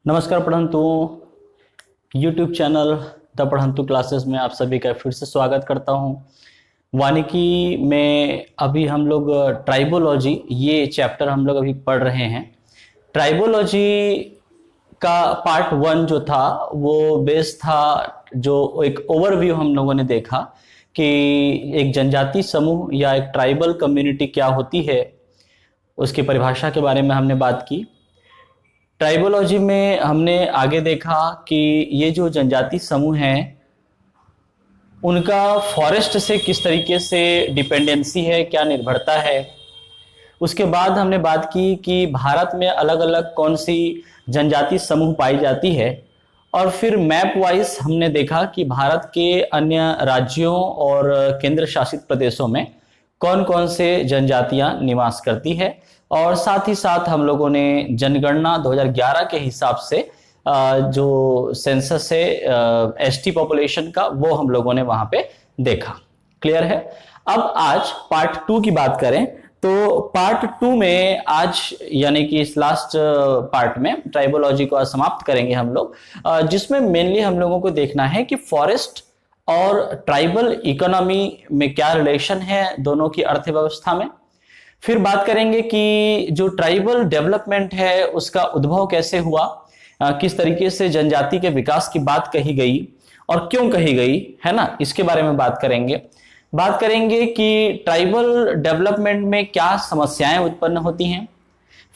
नमस्कार पढ़ंतु। YouTube channel the पढ़ंतु classes में आप सभी का फिर से स्वागत करता हूं। वानिकी में अभी हम लोग ट्राइबोलॉजी ये चैप्टर हम लोग अभी पढ़ रहे हैं। ट्राइबोलॉजी का पार्ट 1 जो था वो बेस था, जो एक ओवरव्यू हम लोगों ने देखा कि एक जनजाति समूह या एक ट्राइबल कम्युनिटी क्या होती है, उसकी परिभाषा के बारे में हमने बात की। ट्राइबोलॉजी में हमने आगे देखा कि ये जो जनजाति समूह हैं उनका फॉरेस्ट से किस तरीके से डिपेंडेंसी है, क्या निर्भरता है। उसके बाद हमने बात की कि भारत में अलग अलग कौन सी जनजाति समूह पाई जाती है, और फिर मैप वाइज हमने देखा कि भारत के अन्य राज्यों और केंद्र शासित प्रदेशों में कौन कौन से जनजातियां निवास करती है। और साथ ही साथ हम लोगों ने जनगणना 2011 के हिसाब से जो सेंसस है एसटी पॉपुलेशन का, वो हम लोगों ने वहां पे देखा। क्लियर है। अब आज पार्ट 2 की बात करें तो पार्ट 2 में आज यानी कि इस लास्ट पार्ट में ट्राइबोलॉजी को समाप्त करेंगे हम लोग, जिसमें मेनली हम लोगों को देखना है कि फॉरेस्ट और ट्राइबल इकोनॉमी में क्या रिलेशन है दोनों की अर्थव्यवस्था में। फिर बात करेंगे कि जो ट्राइबल डेवलपमेंट है उसका उद्भव कैसे हुआ, किस तरीके से जनजाति के विकास की बात कही गई और क्यों कही गई है ना, इसके बारे में बात करेंगे। बात करेंगे कि ट्राइबल डेवलपमेंट में क्या समस्याएं उत्पन्न होती हैं।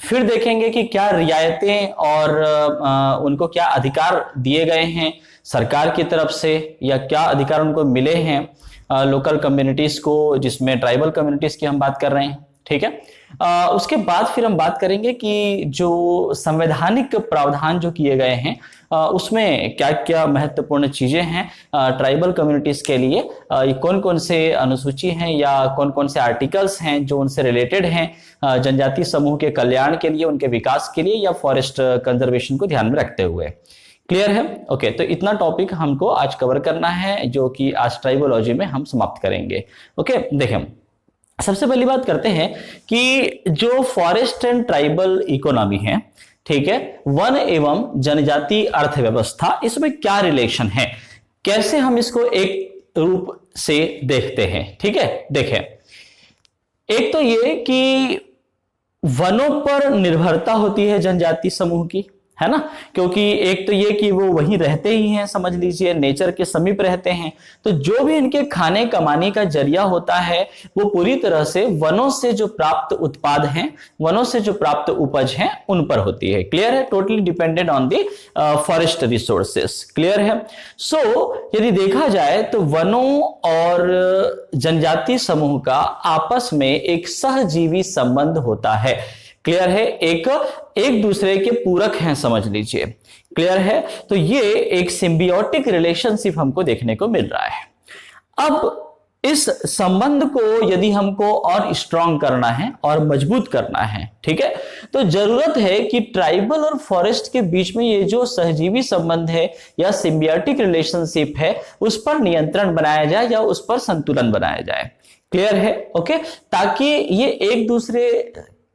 फिर देखेंगे कि क्या रियायतें और उनको क्या अधिकार दिए गए हैं सरकार की तरफ से, या क्या अधिकार उनको मिले हैं लोकल कम्युनिटीज को, जिसमें ट्राइबल कम्युनिटीज की हम बात कर रहे हैं। ठीक है। उसके बाद फिर हम बात करेंगे कि जो संवैधानिक प्रावधान जो किए गए हैं उसमें क्या क्या महत्वपूर्ण चीजें हैं ट्राइबल कम्युनिटीज के लिए, कौन कौन से अनुसूची हैं या कौन कौन से आर्टिकल्स हैं जो उनसे रिलेटेड हैं जनजाति समूह के कल्याण के लिए, उनके विकास के लिए, या फॉरेस्ट कंजर्वेशन को ध्यान में रखते हुए। क्लियर है। ओके, तो इतना टॉपिक हमको आज कवर करना है जो कि आज ट्राइबोलॉजी में हम समाप्त करेंगे। ओके, देखें सबसे पहली बात करते हैं कि जो फॉरेस्ट एंड ट्राइबल इकोनॉमी है, ठीक है, वन एवं जनजाति अर्थव्यवस्था, इसमें क्या रिलेशन है, कैसे हम इसको एक रूप से देखते हैं। ठीक है, देखें एक तो ये कि वनों पर निर्भरता होती है जनजाति समूह की, है ना, क्योंकि एक तो ये कि वो वहीं रहते ही हैं, समझ लीजिए नेचर के समीप रहते हैं, तो जो भी इनके खाने कमाने का जरिया होता है वो पूरी तरह से वनों से जो प्राप्त उत्पाद हैं, वनों से जो प्राप्त उपज हैं उन पर होती है। क्लियर है। Totally dependent on the forest resources. Clear है। सो यदि देखा जाए तो वनों और जनजाति समूह का आपस में एक सहजीवी संबंध होता है। क्लियर है। एक दूसरे के पूरक हैं, समझ लीजिए। क्लियर है। तो ये एक सिम्बियोटिक रिलेशनशिप हमको देखने को मिल रहा है। अब इस संबंध को यदि हमको और स्ट्रांग करना है और मजबूत करना है, ठीक है, तो जरूरत है कि ट्राइबल और फॉरेस्ट के बीच में ये जो सहजीवी संबंध है या सिम्बियोटिक रिलेशनशिप है उस पर नियंत्रण बनाया जाए या उस पर संतुलन बनाया जाए। क्लियर है। ओके, ताकि ये एक दूसरे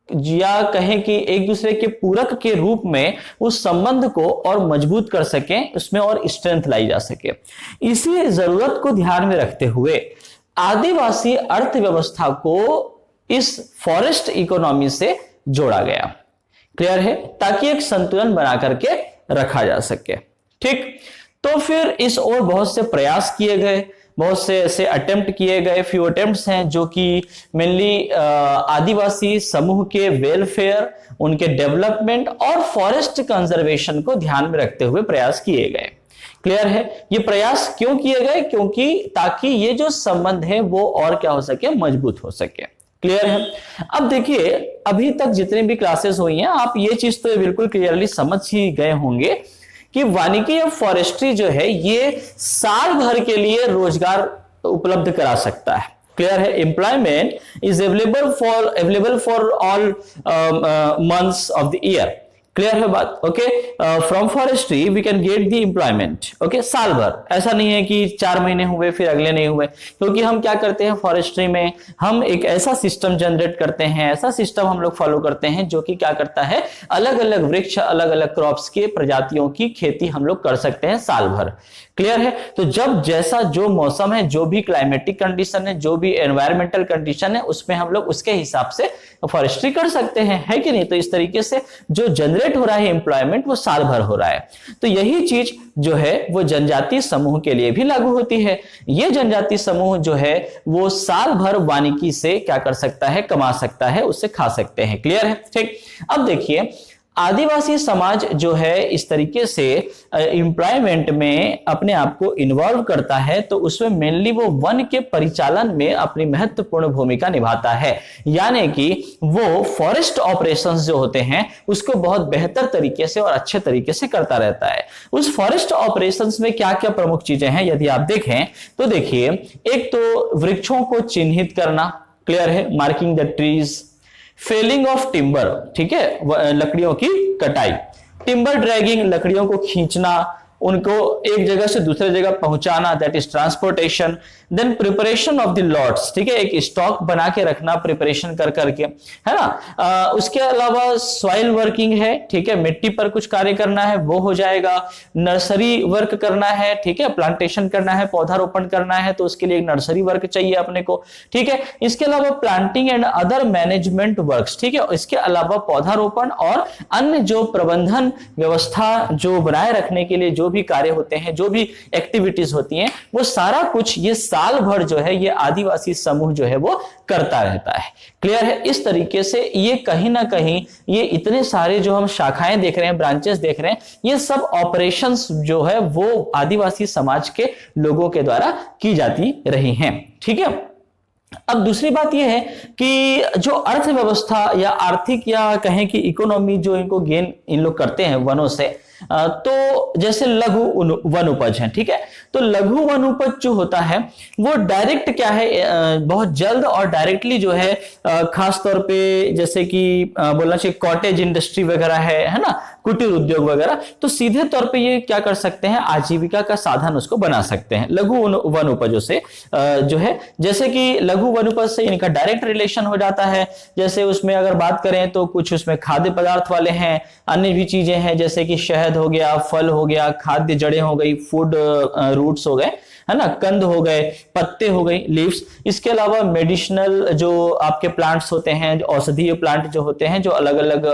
या कहें कि एक दूसरे के पूरक के रूप में उस संबंध को और मजबूत कर सकें, उसमें और स्ट्रेंथ लाई जा सके। इसी जरूरत को ध्यान में रखते हुए आदिवासी अर्थव्यवस्था को इस फॉरेस्ट इकोनॉमी से जोड़ा गया। क्लियर है। ताकि एक संतुलन बना करके रखा जा सके। ठीक, तो फिर इस ओर बहुत से प्रयास किए गए, बहुत से ऐसे अटेम्प्ट किए गए। फ्यू अटेम्प्ट्स हैं जो कि मेनली आदिवासी समूह के वेलफेयर, उनके डेवलपमेंट और फॉरेस्ट कंजर्वेशन को ध्यान में रखते हुए प्रयास किए गए। क्लियर है। ये प्रयास क्यों किए गए, क्योंकि ताकि ये जो संबंध है वो और क्या हो सके, मजबूत हो सके। क्लियर है। अब देखिए अभी तक जितनी भी क्लासेस हुई हैं आप ये चीज तो बिल्कुल क्लियरली समझ ही गए होंगे कि वानिकी ऑफ फॉरेस्ट्री जो है ये साल भर के लिए रोजगार उपलब्ध करा सकता है। क्लियर है। Employment is available for all months of the year. Clear है बात? Okay, from forestry we can get the employment. Okay, साल भर, ऐसा नहीं है कि 4 महीने हुए फिर अगले नहीं हुए, क्योंकि हम क्या करते हैं फॉरेस्ट्री में, हम एक ऐसा सिस्टम जनरेट करते हैं, ऐसा सिस्टम हम लोग फॉलो करते हैं जो कि क्या करता है, अलग अलग वृक्ष, अलग अलग क्रॉप्स के प्रजातियों की खेती हम लोग कर सकते हैं साल भर। क्लियर है? तो जब जैसा जो मौसम है, जो भी क्लाइमेटिक कंडीशन है, जो भी एनवायरमेंटल कंडीशन है, उसमें हम लोग उसके हिसाब से फॉरेस्ट्री कर सकते हैं, है कि नहीं? तो इस तरीके से जो जनरेट हो रहा है एम्प्लॉयमेंट वो साल भर हो रहा है। तो यही चीज जो है वो जनजातीय समूह के लिए भी लागू होती है। ये जनजातीय समूह जो है वो साल भर वानिकी से क्या कर सकता है, कमा सकता है, उससे खा सकते हैं। क्लियर है? ठीक। अब देखिए, आदिवासी समाज जो है इस तरीके से एम्प्लॉयमेंट में अपने आप को इन्वॉल्व करता है, तो उसमें मेनली वो वन के परिचालन में अपनी महत्वपूर्ण भूमिका निभाता है, यानी कि वो फॉरेस्ट ऑपरेशंस जो होते हैं उसको बहुत बेहतर तरीके से और अच्छे तरीके से करता रहता है। उस फॉरेस्ट ऑपरेशंस में क्या क्या प्रमुख चीजें हैं यदि आप देखें तो देखिए, एक तो वृक्षों को चिन्हित करना, क्लियर है, marking the trees, felling of timber, ठीक है, लकड़ियों की कटाई, टिम्बर ड्रैगिंग, लकड़ियों को खींचना, उनको एक जगह से दूसरे जगह पहुंचाना, that is transportation. Then preparation of the lots, ठीक है, एक स्टॉक बना के रखना, प्रिपरेशन कर करके, है ना। उसके अलावा सॉइल वर्किंग है, ठीक है, मिट्टी पर कुछ कार्य करना है वो हो जाएगा। नर्सरी वर्क करना है, ठीक है, प्लांटेशन करना है, पौधारोपण करना है, तो उसके लिए एक नर्सरी वर्क चाहिए अपने को, ठीक है। इसके अलावा planting and other management works, ठीक है, इसके अलावा पौधारोपण और अन्य जो प्रबंधन व्यवस्था जो बनाए रखने के लिए जो भी कार्य होते हैं, जो भी एक्टिविटीज होती हैं, वो सारा कुछ ये साल भर जो है ये आदिवासी समूह जो है वो करता रहता है। क्लियर है? इस तरीके से ये कहीं ना कहीं ये इतने सारे जो हम शाखाएं देख रहे हैं, ब्रांचेस देख रहे हैं, ये सब ऑपरेशंस जो है वो आदिवासी समाज के लोगों के द्वारा की जाती रही हैं। ठीक है। अब दूसरी बात यह है कि जो अर्थव्यवस्था या आर्थिक या कहें कि इकोनॉमी जो इनको गेन इन लोग करते हैं वनों से, तो जैसे लघु वन उपज है, ठीक है, तो लघु वन उपज जो होता है वो डायरेक्ट क्या है, बहुत जल्द और डायरेक्टली जो है, खास तौर पे जैसे कि बोलना चाहिए कॉटेज इंडस्ट्री वगैरह है ना, कुटीर उद्योग वगैरह, तो सीधे तौर पे ये क्या कर सकते हैं, आजीविका का साधन उसको बना सकते हैं लघु वन उपजों से, जो है, जैसे कि लघु वन उपज से इनका डायरेक्ट रिलेशन हो जाता है। जैसे उसमें अगर बात करें तो कुछ उसमें खाद्य पदार्थ वाले हैं, अन्य भी चीजें हैं, जैसे कि शहद हो गया, फल हो गया, खाद्य जड़ें हो गई, फूड रूट्स हो गए, है ना, कंद हो गए, पत्ते हो गई, लीव्स। इसके अलावा मेडिसिनल जो आपके प्लांट्स होते हैं, औषधीय प्लांट जो होते हैं, जो अलग अलग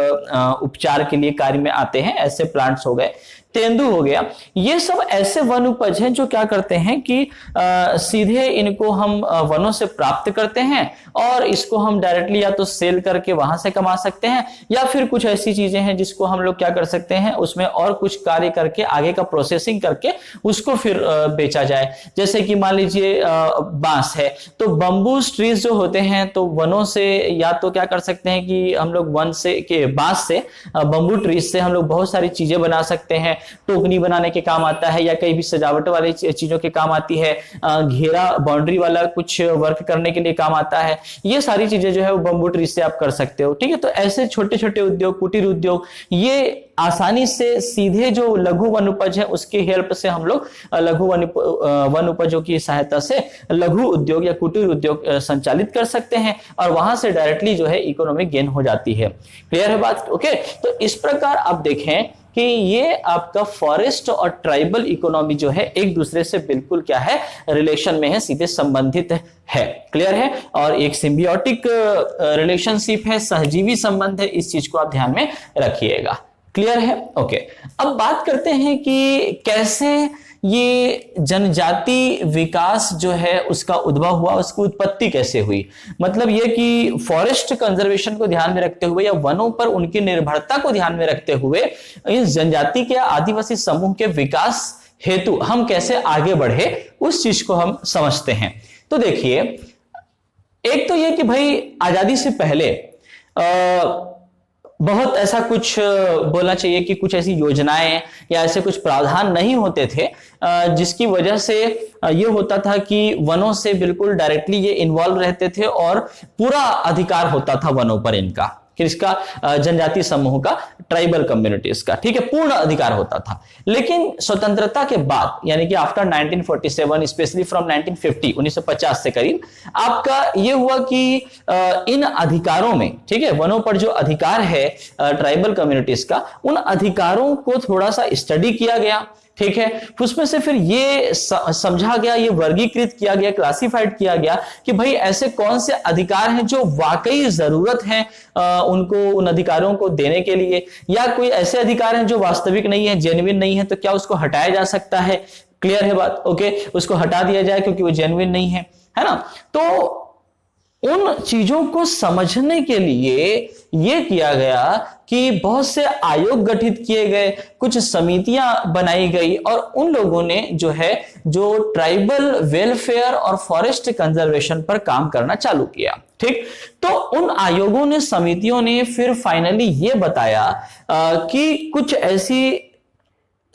उपचार के लिए कार्य में आते हैं, ऐसे प्लांट्स हो गए, तेंदु हो गया। ये सब ऐसे वन उपज हैं जो क्या करते हैं कि सीधे इनको हम वनों से प्राप्त करते हैं और इसको हम डायरेक्टली या तो सेल करके वहां से कमा सकते हैं, या फिर कुछ ऐसी चीजें हैं जिसको हम लोग क्या कर सकते हैं, उसमें और कुछ कार्य करके आगे का प्रोसेसिंग करके उसको फिर बेचा जाए। जैसे कि मान लीजिए बांस है, तो बम्बूस ट्रीज जो होते हैं, तो वनों से या तो क्या कर सकते हैं कि हम लोग वन से के बांस से, बम्बू ट्रीज से हम लोग बहुत सारी चीजें बना सकते हैं। टोकनी बनाने के काम आता है, या कहीं भी सजावट वाली चीजों के काम आती है, घेरा बाउंड्री वाला कुछ वर्क करने के लिए काम आता है। ये सारी चीजें जो है वो बम्बू ट्री से आप कर सकते हो। ठीक है, तो ऐसे छोटे छोटे उद्योग, कुटीर उद्योग, ये आसानी से सीधे जो लघु वन उपज है उसकी हेल्प से हम लोग लघु वन उपजों की सहायता से लघु उद्योग या कुटीर उद्योग संचालित कर सकते हैं, और वहां से डायरेक्टली जो है इकोनॉमिक गेन हो जाती है। क्लियर है बात? ओके, तो इस प्रकार आप देखें कि ये आपका फॉरेस्ट और ट्राइबल इकोनॉमी जो है एक दूसरे से बिल्कुल क्या है, रिलेशन में है, सीधे संबंधित है। क्लियर है? और एक सिम्बियोटिक रिलेशनशिप है, सहजीवी संबंध है, इस चीज को आप ध्यान में रखिएगा। क्लियर है? ओके, अब बात करते हैं कि कैसे ये जनजाति विकास जो है उसका उद्भव हुआ, उसकी उत्पत्ति कैसे हुई। मतलब ये कि फॉरेस्ट कंजर्वेशन को ध्यान में रखते हुए या वनों पर उनकी निर्भरता को ध्यान में रखते हुए इस जनजाति के आदिवासी समूह के विकास हेतु हम कैसे आगे बढ़े, उस चीज को हम समझते हैं। तो देखिए, एक तो ये कि भाई आजादी से पहले बहुत ऐसा कुछ बोलना चाहिए कि कुछ ऐसी योजनाएं या ऐसे कुछ प्रावधान नहीं होते थे, जिसकी वजह से ये होता था कि वनों से बिल्कुल डायरेक्टली ये इन्वॉल्व रहते थे और पूरा अधिकार होता था वनों पर इनका। किसका? जनजातीय समूह का, ट्राइबल कम्युनिटीज का, ठीक है, पूर्ण अधिकार होता था। लेकिन स्वतंत्रता के बाद यानी कि आफ्टर 1947, स्पेशली फ्रॉम 1950, 1950 से करीब, आपका ये हुआ कि इन अधिकारों में, ठीक है, वनों पर जो अधिकार है ट्राइबल कम्युनिटीज का, उन अधिकारों को थोड़ा सा स्टडी किया गया, ठीक है। उसमें से फिर ये समझा गया, ये वर्गीकृत किया गया, क्लासिफाइड किया गया कि भाई ऐसे कौन से अधिकार हैं जो वाकई जरूरत है उनको, उन अधिकारों को देने के लिए, या कोई ऐसे अधिकार हैं जो वास्तविक नहीं है, जेन्युइन नहीं है, तो क्या उसको हटाया जा सकता है? क्लियर है बात? ओके, उसको हटा दिया जाए क्योंकि वो जेन्युइन नहीं है ना। तो उन चीजों को समझने के लिए यह किया गया कि बहुत से आयोग गठित किए गए, कुछ समितियां बनाई गई, और उन लोगों ने जो ट्राइबल वेलफेयर और फॉरेस्ट कंजर्वेशन पर काम करना चालू किया, ठीक। तो उन आयोगों ने, समितियों ने फिर फाइनली ये बताया कि कुछ ऐसी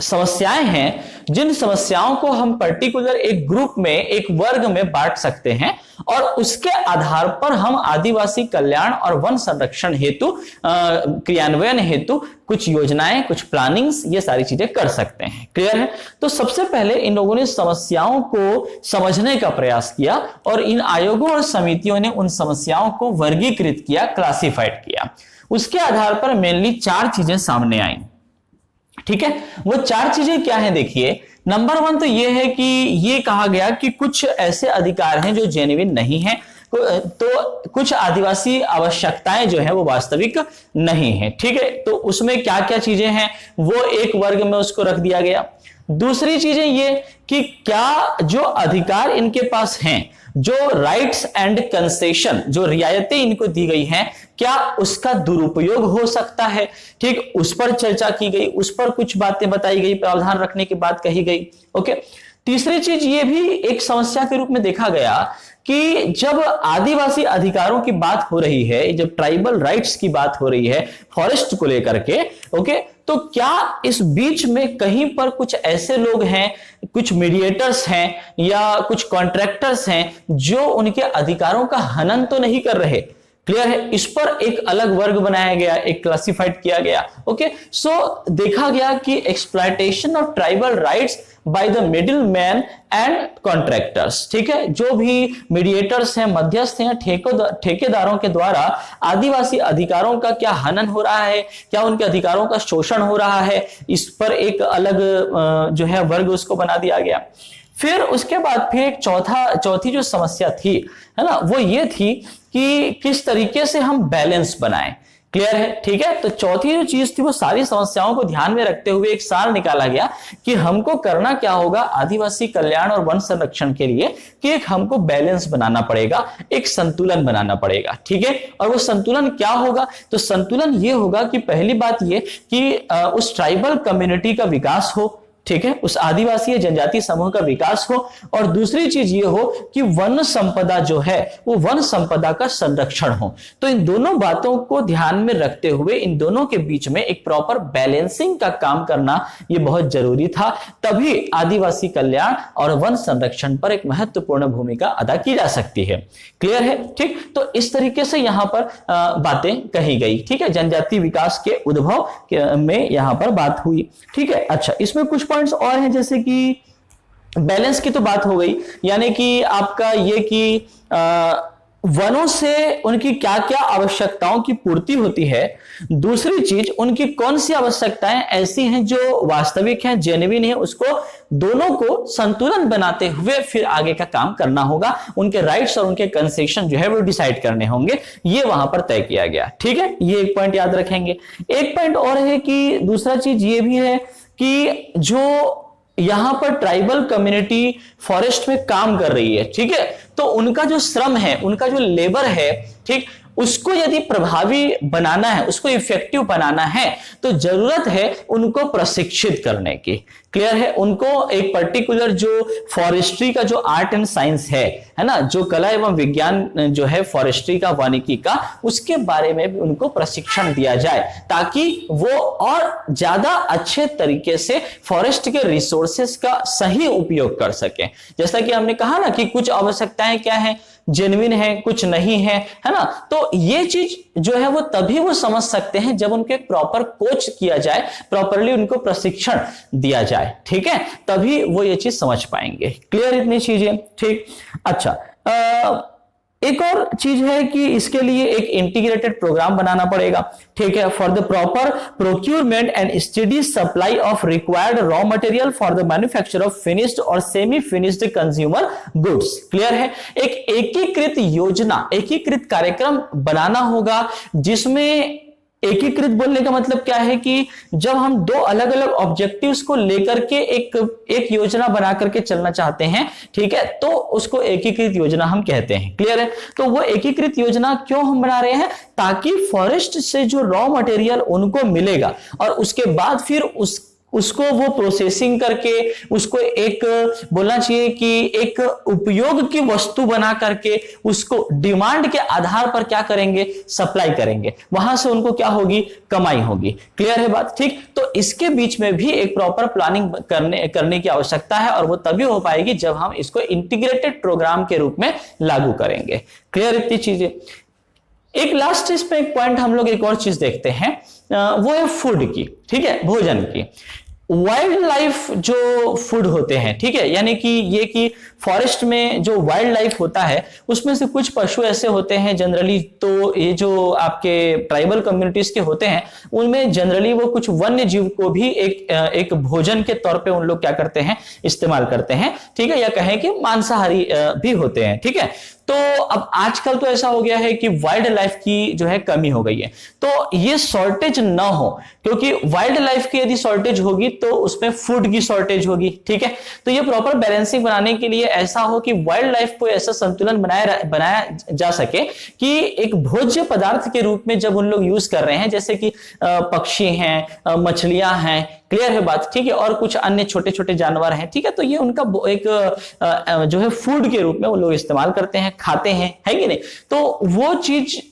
समस्याएं हैं जिन समस्याओं को हम पर्टिकुलर एक ग्रुप में, एक वर्ग में बांट सकते हैं, और उसके आधार पर हम आदिवासी कल्याण और वन संरक्षण हेतु, क्रियान्वयन हेतु कुछ योजनाएं, कुछ प्लानिंग्स, ये सारी चीजें कर सकते हैं। क्लियर है? तो सबसे पहले इन लोगों ने समस्याओं को समझने का प्रयास किया, और इन आयोगों और समितियों ने उन समस्याओं को वर्गीकृत किया, क्लासिफाइड किया। उसके आधार पर मेनली 4 चीजें सामने आई, ठीक है। वो 4 चीजें क्या है? देखिए, नंबर 1 तो ये है कि ये कहा गया कि कुछ ऐसे अधिकार हैं जो जेन्युइन नहीं है, तो कुछ आदिवासी आवश्यकताएं जो है वो वास्तविक नहीं है, ठीक है। तो उसमें क्या क्या चीजें हैं वो एक वर्ग में उसको रख दिया गया। दूसरी चीजें ये कि क्या जो अधिकार इनके पास हैं, जो राइट्स एंड कंसेशन, जो रियायतें इनको दी गई हैं, क्या उसका दुरुपयोग हो सकता है, ठीक, उस पर चर्चा की गई, उस पर कुछ बातें बताई गई, प्रावधान रखने की बात कही गई। ओके। तीसरी चीज ये भी एक समस्या के रूप में देखा गया कि जब आदिवासी अधिकारों की बात हो रही है, जब ट्राइबल राइट्स की बात हो रही है फॉरेस्ट को लेकर के, ओके, तो क्या इस बीच में कहीं पर कुछ ऐसे लोग हैं, कुछ मीडिएटर्स हैं या कुछ कॉन्ट्रैक्टर्स हैं जो उनके अधिकारों का हनन तो नहीं कर रहे? क्लियर है? इस पर एक अलग वर्ग बनाया गया, एक क्लासिफाइड किया गया। ओके, सो देखा गया कि exploitation of tribal rights by the middle man and contractors, ठीक है, जो भी मीडिएटर्स हैं, मध्यस्थ हैं, ठेकेदारों के द्वारा आदिवासी अधिकारों का क्या हनन हो रहा है, क्या उनके अधिकारों का शोषण हो रहा है, इस पर एक अलग जो है वर्ग उसको बना दिया गया। फिर उसके बाद फिर एक चौथी जो समस्या थी, है ना, वो ये थी कि किस तरीके से हम बैलेंस बनाएं। क्लियर है? ठीक है। तो चौथी जो चीज थी वो सारी समस्याओं को ध्यान में रखते हुए एक सार निकाला गया कि हमको करना क्या होगा आदिवासी कल्याण और वन संरक्षण के लिए, कि एक हमको बैलेंस बनाना पड़ेगा, एक संतुलन बनाना पड़ेगा। ठीक है। और वो संतुलन क्या होगा? तो संतुलन ये होगा कि पहली बात ये कि उस ट्राइबल कम्युनिटी का विकास हो, ठीक है, उस आदिवासी या जनजातीय समूह का विकास हो, और दूसरी चीज ये हो कि वन संपदा जो है वो वन संपदा का संरक्षण हो। तो इन दोनों बातों को ध्यान में रखते हुए इन दोनों के बीच में एक प्रॉपर बैलेंसिंग का काम करना ये बहुत जरूरी था, तभी आदिवासी कल्याण और वन संरक्षण पर एक महत्वपूर्ण भूमिका अदा की जा सकती है। क्लियर है? ठीक। तो इस तरीके से यहां पर बातें कही गई। ठीक है, जनजातीय विकास के उद्भव में यहां पर बात हुई। ठीक है। अच्छा, इसमें कुछ पॉइंट्स और हैं, जैसे कि बैलेंस की तो बात हो गई, यानी कि आपका ये कि वनों से उनकी क्या क्या आवश्यकताओं की पूर्ति होती है। दूसरी चीज, उनकी कौन सी आवश्यकताएं ऐसी हैं जो वास्तविक हैं, जेन्युइन है, उसको दोनों को संतुलन बनाते हुए फिर आगे का काम करना होगा। उनके राइट्स और उनके कंसेशन जो है वो डिसाइड करने होंगे, ये वहां पर तय किया गया। ठीक है, ये एक पॉइंट याद रखेंगे। एक पॉइंट और है कि दूसरा चीज ये भी है कि जो यहां पर ट्राइबल कम्युनिटी फॉरेस्ट में काम कर रही है, ठीक है, तो उनका जो श्रम है, उनका जो लेबर है, ठीक, उसको यदि प्रभावी बनाना है, उसको इफेक्टिव बनाना है, तो जरूरत है उनको प्रशिक्षित करने की। क्लियर है? उनको एक पर्टिकुलर जो फॉरेस्ट्री का जो आर्ट एंड साइंस है ना, जो कला एवं विज्ञान जो है फॉरेस्ट्री का, वानिकी का, उसके बारे में भी उनको प्रशिक्षण दिया जाए, ताकि वो और ज्यादा अच्छे तरीके से फॉरेस्ट के रिसोर्सेस का सही उपयोग कर सके। जैसा कि हमने कहा ना कि कुछ आवश्यकताएं क्या हैं जेन्युइन है, कुछ नहीं है, है ना। तो ये चीज जो है वो तभी वो समझ सकते हैं जब उनको एक प्रॉपर कोच किया जाए, प्रॉपरली उनको प्रशिक्षण दिया जाए, ठीक है, तभी वो ये चीज समझ पाएंगे। क्लियर इतनी चीजें, ठीक। अच्छा, एक और चीज है कि इसके लिए एक इंटीग्रेटेड प्रोग्राम बनाना पड़ेगा, ठीक है, for the proper procurement and study supply of required raw material for the manufacture of finished और semi finished consumer goods. Clear है। एक एकीकृत योजना, एकीकृत कार्यक्रम बनाना होगा, जिसमें एकीकृत बोलने का मतलब क्या है कि जब हम दो अलग अलग ऑब्जेक्टिव्स को लेकर के एक योजना बना करके चलना चाहते हैं, ठीक है, तो उसको एकीकृत योजना हम कहते हैं। क्लियर है। तो वो एकीकृत योजना क्यों हम बना रहे हैं, ताकि फॉरेस्ट से जो रॉ मटेरियल उनको मिलेगा और उसके बाद फिर उसको वो प्रोसेसिंग करके उसको एक बोलना चाहिए कि एक उपयोग की वस्तु बना करके उसको डिमांड के आधार पर क्या करेंगे, सप्लाई करेंगे, वहां से उनको क्या होगी, कमाई होगी। क्लियर है बात, ठीक। तो इसके बीच में भी एक प्रॉपर प्लानिंग करने की आवश्यकता है और वो तभी हो पाएगी जब हम इसको इंटीग्रेटेड प्रोग्राम के रूप में लागू करेंगे। क्लियर इतनी चीजें। एक लास्ट इसमें एक पॉइंट हम लोग एक और चीज देखते हैं, वो है फूड की, ठीक है, भोजन की। वाइल्ड लाइफ जो फूड होते हैं, ठीक है, यानी कि ये कि फॉरेस्ट में जो वाइल्ड लाइफ होता है उसमें से कुछ पशु ऐसे होते हैं जनरली, तो ये जो आपके ट्राइबल कम्युनिटीज के होते हैं उनमें जनरली वो कुछ वन्य जीव को भी एक भोजन के तौर पे उन लोग क्या करते हैं, इस्तेमाल करते हैं, ठीक है, या कहें कि मांसाहारी भी होते हैं, ठीक है। तो अब आजकल तो ऐसा हो गया है कि वाइल्ड लाइफ की जो है कमी हो गई है, तो ये शॉर्टेज ना हो, क्योंकि वाइल्ड लाइफ की यदि शॉर्टेज होगी तो उसमें फूड की शॉर्टेज होगी, ठीक है। तो ये प्रॉपर बैलेंसिंग बनाने के लिए ऐसा हो कि वाइल्ड लाइफ को ऐसा संतुलन बनाया जा सके कि एक भोज्य पदार्थ के रूप में जब उन लोग यूज कर रहे हैं, जैसे कि पक्षी हैं, मछलियां हैं, क्लियर है बात, ठीक है, और कुछ अन्य छोटे छोटे जानवर हैं, ठीक है, तो ये उनका एक जो है फूड के रूप में वो लोग इस्तेमाल करते हैं, खाते हैं, है कि नहीं। तो वो चीज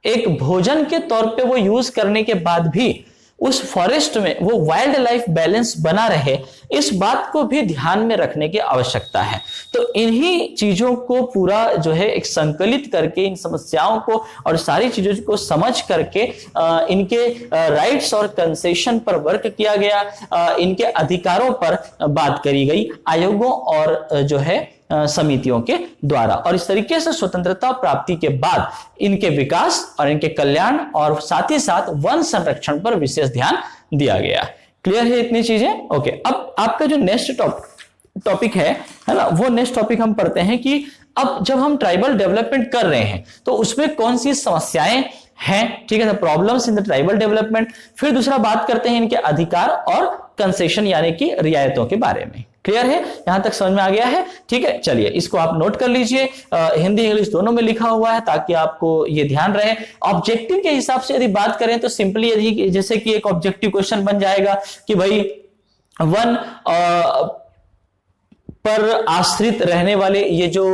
एक भोजन के तौर पे वो यूज करने के बाद भी उस फॉरेस्ट में वो वाइल्ड लाइफ बैलेंस बना रहे, इस बात को भी ध्यान में रखने की आवश्यकता है। तो इन्हीं चीजों को पूरा जो है एक संकलित करके, इन समस्याओं को और सारी चीजों को समझ करके इनके राइट्स और कंसेशन पर वर्क किया गया, इनके अधिकारों पर बात करी गई आयोगों और जो है समितियों के द्वारा, और इस तरीके से स्वतंत्रता प्राप्ति के बाद इनके विकास और इनके कल्याण और साथ ही साथ वन संरक्षण पर विशेष ध्यान दिया गया। क्लियर है इतनी चीजें, ओके। अब आपका जो नेक्स्ट टॉपिक है ना, वो नेक्स्ट टॉपिक हम पढ़ते हैं कि अब जब हम ट्राइबल डेवलपमेंट कर रहे हैं तो उसमें कौन सी समस्याएं हैं, ठीक है, problems in the tribal development. फिर दूसरा बात करते हैं इनके अधिकार और कंसेशन यानी कि रियायतों के बारे में। क्लियर है, यहां तक समझ में आ गया है, ठीक है। चलिए इसको आप नोट कर लीजिए, हिंदी इंग्लिश दोनों में लिखा हुआ है ताकि आपको ये ध्यान रहे। ऑब्जेक्टिव के हिसाब से यदि बात करें तो सिंपली यदि जैसे कि एक ऑब्जेक्टिव क्वेश्चन बन जाएगा कि भाई वन पर आश्रित रहने वाले ये जो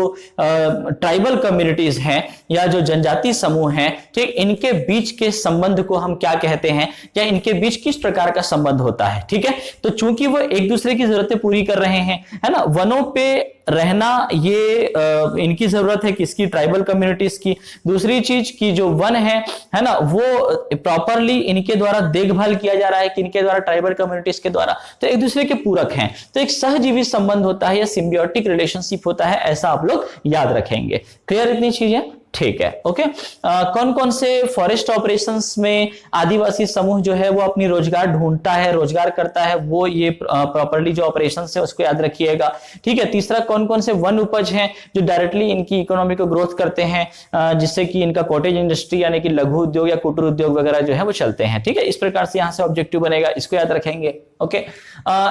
ट्राइबल कम्युनिटीज हैं या जो जनजाति समूह हैं, ठीक, इनके बीच के संबंध को हम क्या कहते हैं, या इनके बीच किस प्रकार का संबंध होता है, ठीक है। तो चूंकि वो एक दूसरे की जरूरतें पूरी कर रहे हैं, है ना, वनों पे रहना ये इनकी जरूरत है, किसकी, ट्राइबल कम्युनिटीज की। दूसरी चीज की जो वन है ना, वो प्रॉपरली इनके द्वारा देखभाल किया जा रहा है, किनके द्वारा, ट्राइबल कम्युनिटीज के द्वारा, तो एक दूसरे के पूरक हैं। तो एक सहजीवी संबंध होता है या सिम्बियोटिक रिलेशनशिप होता है, ऐसा आप लोग याद रखेंगे। क्लियर इतनी चीजें, ठीक है, ओके। कौन कौन से फॉरेस्ट ऑपरेशंस में आदिवासी समूह जो है वो अपनी रोजगार ढूंढता है, रोजगार करता है, वो ये प्रॉपर्ली जो ऑपरेशंस है उसको याद रखिएगा, ठीक है। तीसरा, कौन कौन से वन उपज हैं जो डायरेक्टली इनकी इकोनॉमी को ग्रोथ करते हैं, जिससे कि इनका कॉटेज इंडस्ट्री यानी कि लघु उद्योग या कुटीर उद्योग वगैरह जो है वो चलते हैं, ठीक है। इस प्रकार से यहां से ऑब्जेक्टिव बनेगा, इसको याद रखेंगे, ओके।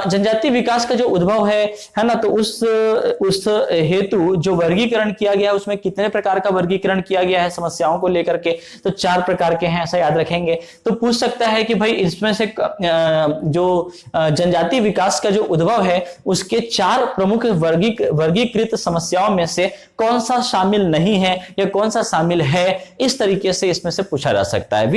जनजातीय विकास का जो उद्भव है ना, तो उस हेतु जो वर्गीकरण किया गया उसमें कितने प्रकार का वर्गीकरण वर्गीकरण किया गया है समस्याओं को लेकर के, तो 4 प्रकार के हैं, ऐसा याद रखेंगे। तो पूछ सकता है कि भाई इसमें से जो जनजातीय विकास का जो उद्भव है उसके 4 प्रमुख वर्गीकृत समस्याओं में से कौन सा शामिल नहीं है या कौन सा शामिल है, इस तरीके से इसमें से पूछा जा सकता है।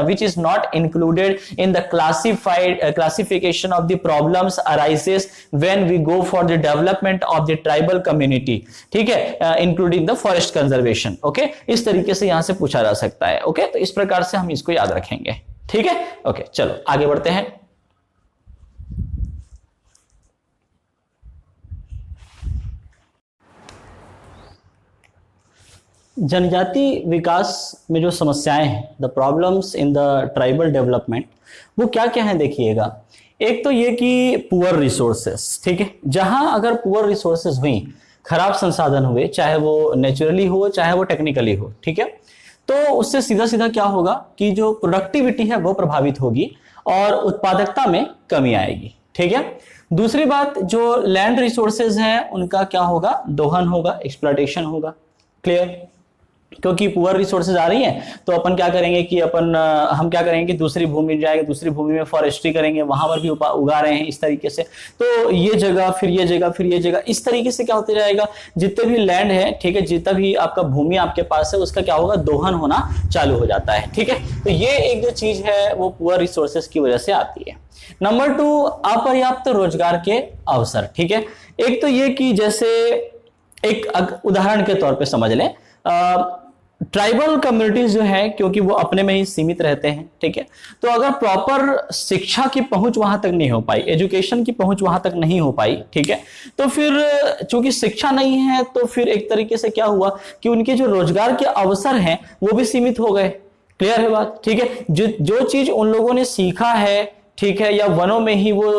which is not included in the classification of the problems arises when we go for the development of the tribal community, ठीक है, including the forest conservation। Okay, इस तरीके से यहां से पूछा जा सकता है। ओके, तो इस प्रकार से हम इसको याद रखेंगे, ठीक है। ओके, चलो आगे बढ़ते हैं। जनजाति विकास में जो समस्याएं हैं, the problems in the tribal development, वो क्या क्या है देखिएगा। एक तो ये कि पुअर रिसोर्सेस, ठीक है, जहां अगर पुअर रिसोर्सेस हुई, खराब संसाधन हुए, चाहे वो नेचुरली हो चाहे वो टेक्निकली हो, ठीक है, तो उससे सीधा सीधा क्या होगा कि जो प्रोडक्टिविटी है वो प्रभावित होगी और उत्पादकता में कमी आएगी, ठीक है। दूसरी बात, जो लैंड रिसोर्सेज हैं उनका क्या होगा, दोहन होगा, एक्सप्लॉयटेशन होगा। क्लियर, क्योंकि पुअर रिसोर्सेज आ रही हैं तो अपन क्या करेंगे कि हम क्या करेंगे कि दूसरी भूमि में जाएंगे, दूसरी भूमि में फॉरेस्ट्री करेंगे, वहां पर भी उगा रहे हैं इस तरीके से, तो ये जगह फिर ये जगह फिर ये जगह, इस तरीके से क्या होते जाएगा, जितने भी लैंड है, ठीक है, जितना भी आपका भूमि आपके पास है उसका क्या होगा, दोहन होना चालू हो जाता है, ठीक है। तो ये एक जो चीज है वो पुअर रिसोर्सेज की वजह से आती है। नंबर 2, अपर्याप्त रोजगार के अवसर, ठीक है। एक तो ये कि जैसे एक उदाहरण के तौर पे समझ लें, ट्राइबल कम्युनिटीज जो है क्योंकि वो अपने में ही सीमित रहते हैं, ठीक है, तो अगर प्रॉपर शिक्षा की पहुंच वहां तक नहीं हो पाई, एजुकेशन की पहुंच वहां तक नहीं हो पाई, ठीक है, तो फिर चूंकि शिक्षा नहीं है तो फिर एक तरीके से क्या हुआ कि उनके जो रोजगार के अवसर हैं वो भी सीमित हो गए। क्लियर है बात, ठीक है। जो चीज उन लोगों ने सीखा है, ठीक है, या वनों में ही वो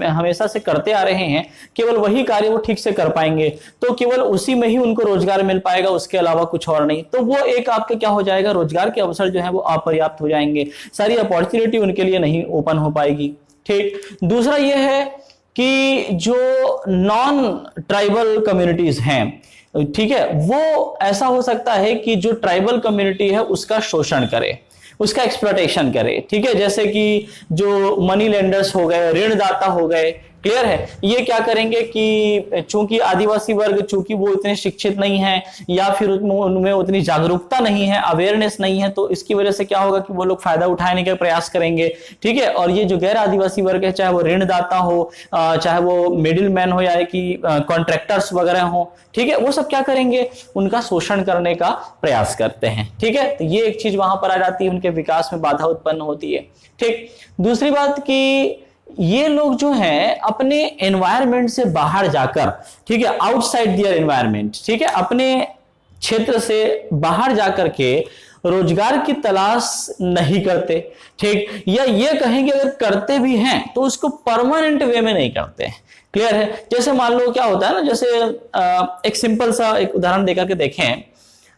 हमेशा से करते आ रहे हैं, केवल वही कार्य वो ठीक से कर पाएंगे, तो केवल उसी में ही उनको रोजगार मिल पाएगा, उसके अलावा कुछ और नहीं। तो वो एक आपके क्या हो जाएगा, रोजगार के अवसर जो है वो अपर्याप्त हो जाएंगे, सारी अपॉर्चुनिटी उनके लिए नहीं ओपन हो पाएगी, ठीक। दूसरा ये है कि जो नॉन ट्राइबल कम्युनिटीज हैं, ठीक है, वो ऐसा हो सकता है कि जो ट्राइबल कम्युनिटी है उसका शोषण करे, उसका एक्सप्लॉयटेशन करे, ठीक है, जैसे कि जो मनी लेंडर्स हो गए, ऋणदाता हो गए, क्लियर है, ये क्या करेंगे कि चूंकि आदिवासी वर्ग, चूंकि वो इतने शिक्षित नहीं है या फिर उनमें उतनी जागरूकता नहीं है, अवेयरनेस नहीं है, तो इसकी वजह से क्या होगा कि वो लोग फायदा उठाने का प्रयास करेंगे, ठीक है। और ये जो गैर आदिवासी वर्ग है, चाहे वो ऋणदाता हो, चाहे वो मिडिल मैन हो या कि कॉन्ट्रैक्टर्स वगैरह हो, ठीक है, वो सब क्या करेंगे, उनका शोषण करने का प्रयास करते हैं, ठीक है। तो ये एक चीज वहां पर आ जाती है, उनके विकास में बाधा उत्पन्न होती है, ठीक। दूसरी बात कि ये लोग जो हैं अपने एनवायरनमेंट से बाहर जाकर, ठीक है, आउटसाइड दियर एनवायरनमेंट, ठीक है, अपने क्षेत्र से बाहर जाकर के रोजगार की तलाश नहीं करते, ठीक, या ये कहेंगे अगर करते भी हैं तो उसको परमानेंट वे में नहीं करते हैं। क्लियर है। जैसे मान लो क्या होता है ना, जैसे एक सिंपल सा एक उदाहरण देकर के देखें,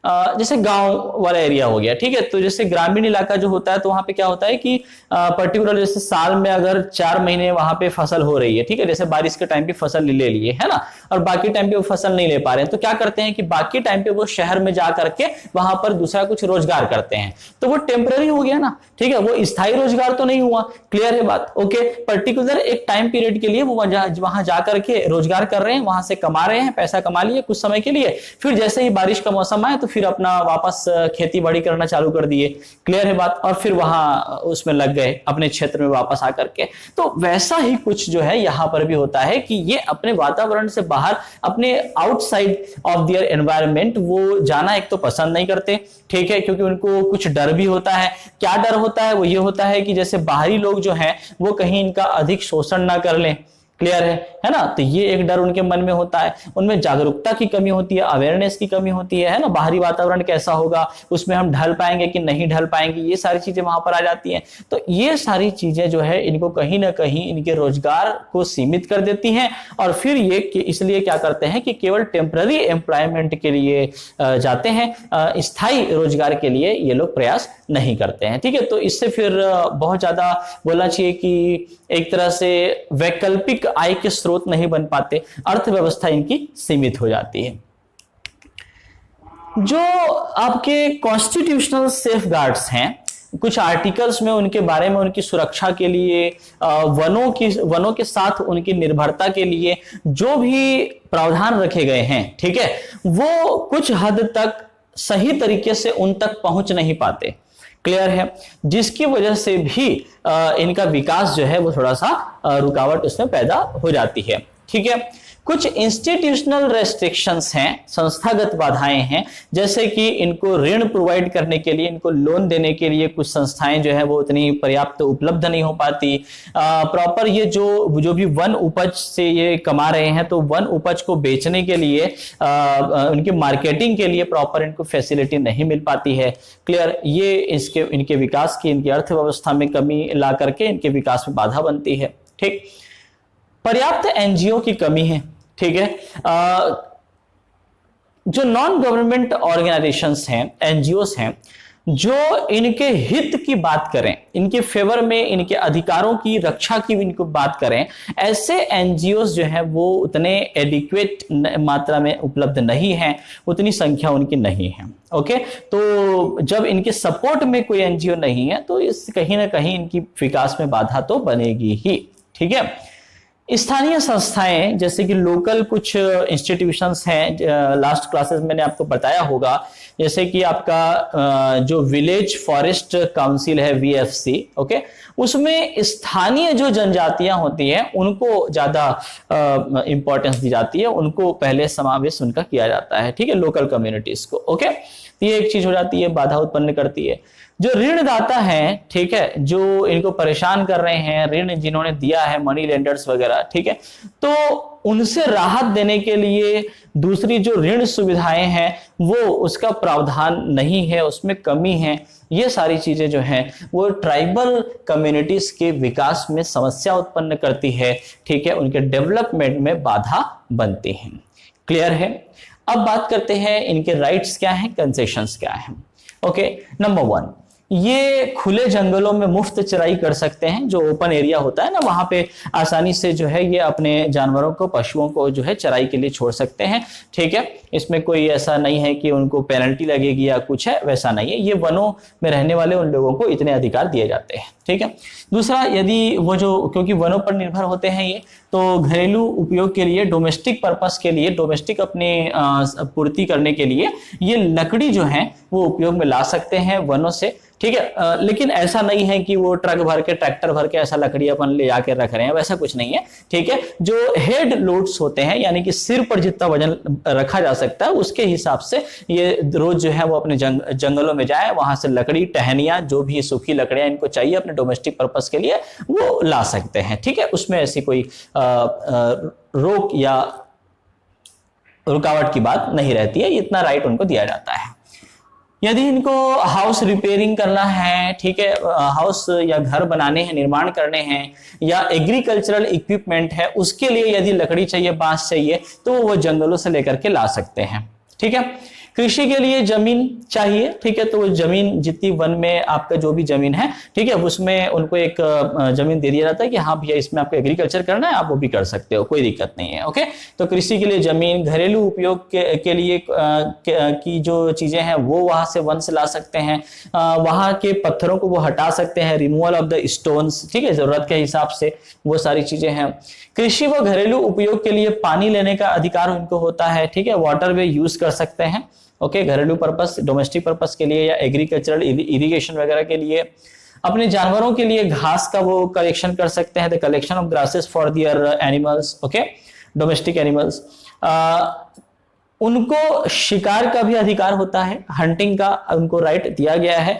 जैसे गांव वाला एरिया हो गया, ठीक है, तो जैसे ग्रामीण इलाका जो होता है तो वहां पे क्या होता है कि पर्टिकुलर जैसे साल में अगर 4 महीने वहां पे फसल हो रही है, ठीक है, जैसे बारिश के टाइम पे फसल ले लिए है ना, और बाकी टाइम पे वो फसल नहीं ले पा रहे हैं, तो क्या करते हैं कि बाकी टाइम पे वो शहर में जा करके वहां पर दूसरा कुछ रोजगार करते हैं, तो वो टेम्पररी हो गया ना, ठीक है, वो स्थायी रोजगार तो नहीं हुआ। क्लियर है बात, ओके। पर्टिकुलर एक टाइम पीरियड के लिए वो वहां जाकर के रोजगार कर रहे हैं, वहां से कमा रहे हैं, पैसा कमा लिए कुछ समय के लिए, फिर जैसे ही बारिश का मौसम आए तो फिर अपना वापस खेती बाड़ी करना चालू कर दिए। क्लियर है बात, और फिर वहां उसमें लग गए अपने क्षेत्र में वापस आकर के। तो वैसा ही कुछ जो है यहां पर भी होता है कि ये अपने वातावरण से बाहर, अपने आउटसाइड ऑफ देयर एनवायरनमेंट वो जाना एक तो पसंद नहीं करते, ठीक है, क्योंकि उनको कुछ डर भी होता है। क्या डर होता है? वो ये होता है कि जैसे बाहरी लोग जो हैं वो कहीं इनका अधिक शोषण ना कर लें। क्लियर है ना, तो ये एक डर उनके मन में होता है। उनमें जागरूकता की कमी होती है, अवेयरनेस की कमी होती है ना, बाहरी वातावरण कैसा होगा, उसमें हम ढल पाएंगे कि नहीं ढल पाएंगे, ये सारी चीजें वहां पर आ जाती हैं। तो ये सारी चीजें जो है इनको कहीं ना कहीं इनके रोजगार को सीमित कर देती हैं, और फिर ये इसलिए क्या करते हैं कि केवल टेम्पररी एम्प्लॉयमेंट के लिए जाते हैं, स्थायी रोजगार के लिए ये लोग प्रयास नहीं करते हैं। ठीक है, तो इससे फिर बहुत ज्यादा बोलना चाहिए कि एक तरह से वैकल्पिक आय के स्रोत नहीं बन पाते, अर्थव्यवस्था इनकी सीमित हो जाती है। जो आपके कॉन्स्टिट्यूशनल सेफगार्ड्स हैं, कुछ आर्टिकल्स में उनके बारे में, उनकी सुरक्षा के लिए, वनों के साथ उनकी निर्भरता के लिए जो भी प्रावधान रखे गए हैं, ठीक है, वो कुछ हद तक सही तरीके से उन तक पहुंच नहीं पाते। क्लियर है? जिसकी वजह से भी इनका विकास जो है वो थोड़ा सा रुकावट उसमें पैदा हो जाती है। ठीक है, कुछ इंस्टीट्यूशनल रेस्ट्रिक्शंस हैं, संस्थागत बाधाएं हैं, जैसे कि इनको ऋण प्रोवाइड करने के लिए, इनको लोन देने के लिए कुछ संस्थाएं जो है वो उतनी पर्याप्त उपलब्ध नहीं हो पाती। प्रॉपर ये जो भी वन उपज से ये कमा रहे हैं, तो वन उपज को बेचने के लिए, उनकी मार्केटिंग के लिए प्रॉपर इनको फैसिलिटी नहीं मिल पाती है। क्लियर? ये इनके विकास की, इनकी अर्थव्यवस्था में कमी ला करके इनके विकास में बाधा बनती है। ठीक, पर्याप्त एनजीओ की कमी है। ठीक है, जो नॉन गवर्नमेंट ऑर्गेनाइजेशंस हैं, एनजीओस हैं, जो इनके हित की बात करें, इनके फेवर में, इनके अधिकारों की रक्षा की इनको बात करें, ऐसे एनजीओस जो हैं वो उतने एडिक्वेट मात्रा में उपलब्ध नहीं हैं, उतनी संख्या उनकी नहीं है। ओके, तो जब इनके सपोर्ट में कोई एनजीओ नहीं है तो इस कहीं ना कहीं इनकी विकास में बाधा तो बनेगी ही। ठीक है, स्थानीय संस्थाएं जैसे कि लोकल कुछ इंस्टीट्यूशंस हैं, लास्ट क्लासेस मैंने आपको बताया होगा, जैसे कि आपका जो विलेज फॉरेस्ट काउंसिल है, वीएफसी, ओके, उसमें स्थानीय जो जनजातियां होती हैं उनको ज्यादा इंपॉर्टेंस दी जाती है, उनको पहले समावेश उनका किया जाता है। ठीक है, लोकल कम्युनिटीज को। ओके, ये एक चीज हो जाती है, बाधा उत्पन्न करती है। जो ऋणदाता हैं, ठीक है, जो इनको परेशान कर रहे हैं, ऋण जिन्होंने दिया है, मनी लेंडर्स वगैरह, ठीक है, तो उनसे राहत देने के लिए दूसरी जो ऋण सुविधाएं हैं वो उसका प्रावधान नहीं है, उसमें कमी है। ये सारी चीजें जो हैं वो ट्राइबल कम्युनिटीज के विकास में समस्या उत्पन्न करती है। ठीक है, उनके डेवलपमेंट में बाधा बनती है। क्लियर है? अब बात करते हैं इनके राइट्स क्या हैं, कंसेशंस क्या हैं। ओके, नंबर 1, ये खुले जंगलों में मुफ्त चराई कर सकते हैं। जो ओपन एरिया होता है ना, वहां पे आसानी से जो है ये अपने जानवरों को, पशुओं को जो है चराई के लिए छोड़ सकते हैं। ठीक है, इसमें कोई ऐसा नहीं है कि उनको पेनल्टी लगेगी या कुछ है, वैसा नहीं है। ये वनों में रहने वाले उन लोगों को इतने अधिकार दिए जाते हैं। ठीक है, दूसरा, यदि वो जो, क्योंकि वनों पर निर्भर होते हैं ये, तो घरेलू उपयोग के लिए, डोमेस्टिक पर्पस के लिए, डोमेस्टिक अपनी पूर्ति करने के लिए ये लकड़ी जो है वो उपयोग में ला सकते हैं वनों से। ठीक है, लेकिन ऐसा नहीं है कि वो ट्रक भर के, ट्रैक्टर भर के ऐसा लकड़ी अपन ले जाके रख रहे हैं, वैसा कुछ नहीं है। ठीक है, जो हेड लोड्स होते हैं, यानी कि सिर पर जितना वजन रखा जा सकता है उसके हिसाब से ये रोज जो है वो अपने जंगलों में जाए, वहां से लकड़ी, टहनियां, जो भी सूखी लकड़ियां इनको चाहिए अपने डोमेस्टिक पर्पस के लिए, वो ला सकते हैं। ठीक है, उसमें ऐसी कोई रोक या रुकावट की बात नहीं रहती है, इतना राइट उनको दिया जाता है। यदि इनको हाउस रिपेयरिंग करना है, ठीक है, हाउस या घर बनाने हैं, निर्माण करने हैं, या एग्रीकल्चरल इक्विपमेंट है, उसके लिए यदि लकड़ी चाहिए, बांस चाहिए, तो वो जंगलों से लेकर के ला सकते हैं। ठीक है, कृषि के लिए जमीन चाहिए, ठीक है, तो वो जमीन जितनी वन में आपका जो भी जमीन है, ठीक है, उसमें उनको एक जमीन दे दिया जाता है कि हाँ भैया इसमें आपको एग्रीकल्चर करना है, आप वो भी कर सकते हो, कोई दिक्कत नहीं है। ओके, तो कृषि के लिए जमीन, घरेलू उपयोग के लिए की जो चीजें हैं वो वहां से वन से ला सकते हैं, वहां के पत्थरों को वो हटा सकते हैं, रिमूवल ऑफ द स्टोन्स, ठीक है, जरूरत के हिसाब से, वो सारी चीजें हैं। कृषि व घरेलू उपयोग के लिए पानी लेने का अधिकार उनको होता है। ठीक है, वाटर वे यूज कर सकते हैं। ओके, घरेलू पर्पस, डोमेस्टिक पर्पस के लिए या एग्रीकल्चरल इरिगेशन वगैरह के लिए। अपने जानवरों के लिए घास का वो कलेक्शन कर सकते हैं, the collection of grasses for their animals, okay, domestic animals. उनको शिकार का भी अधिकार होता है, हंटिंग का उनको राइट दिया गया है,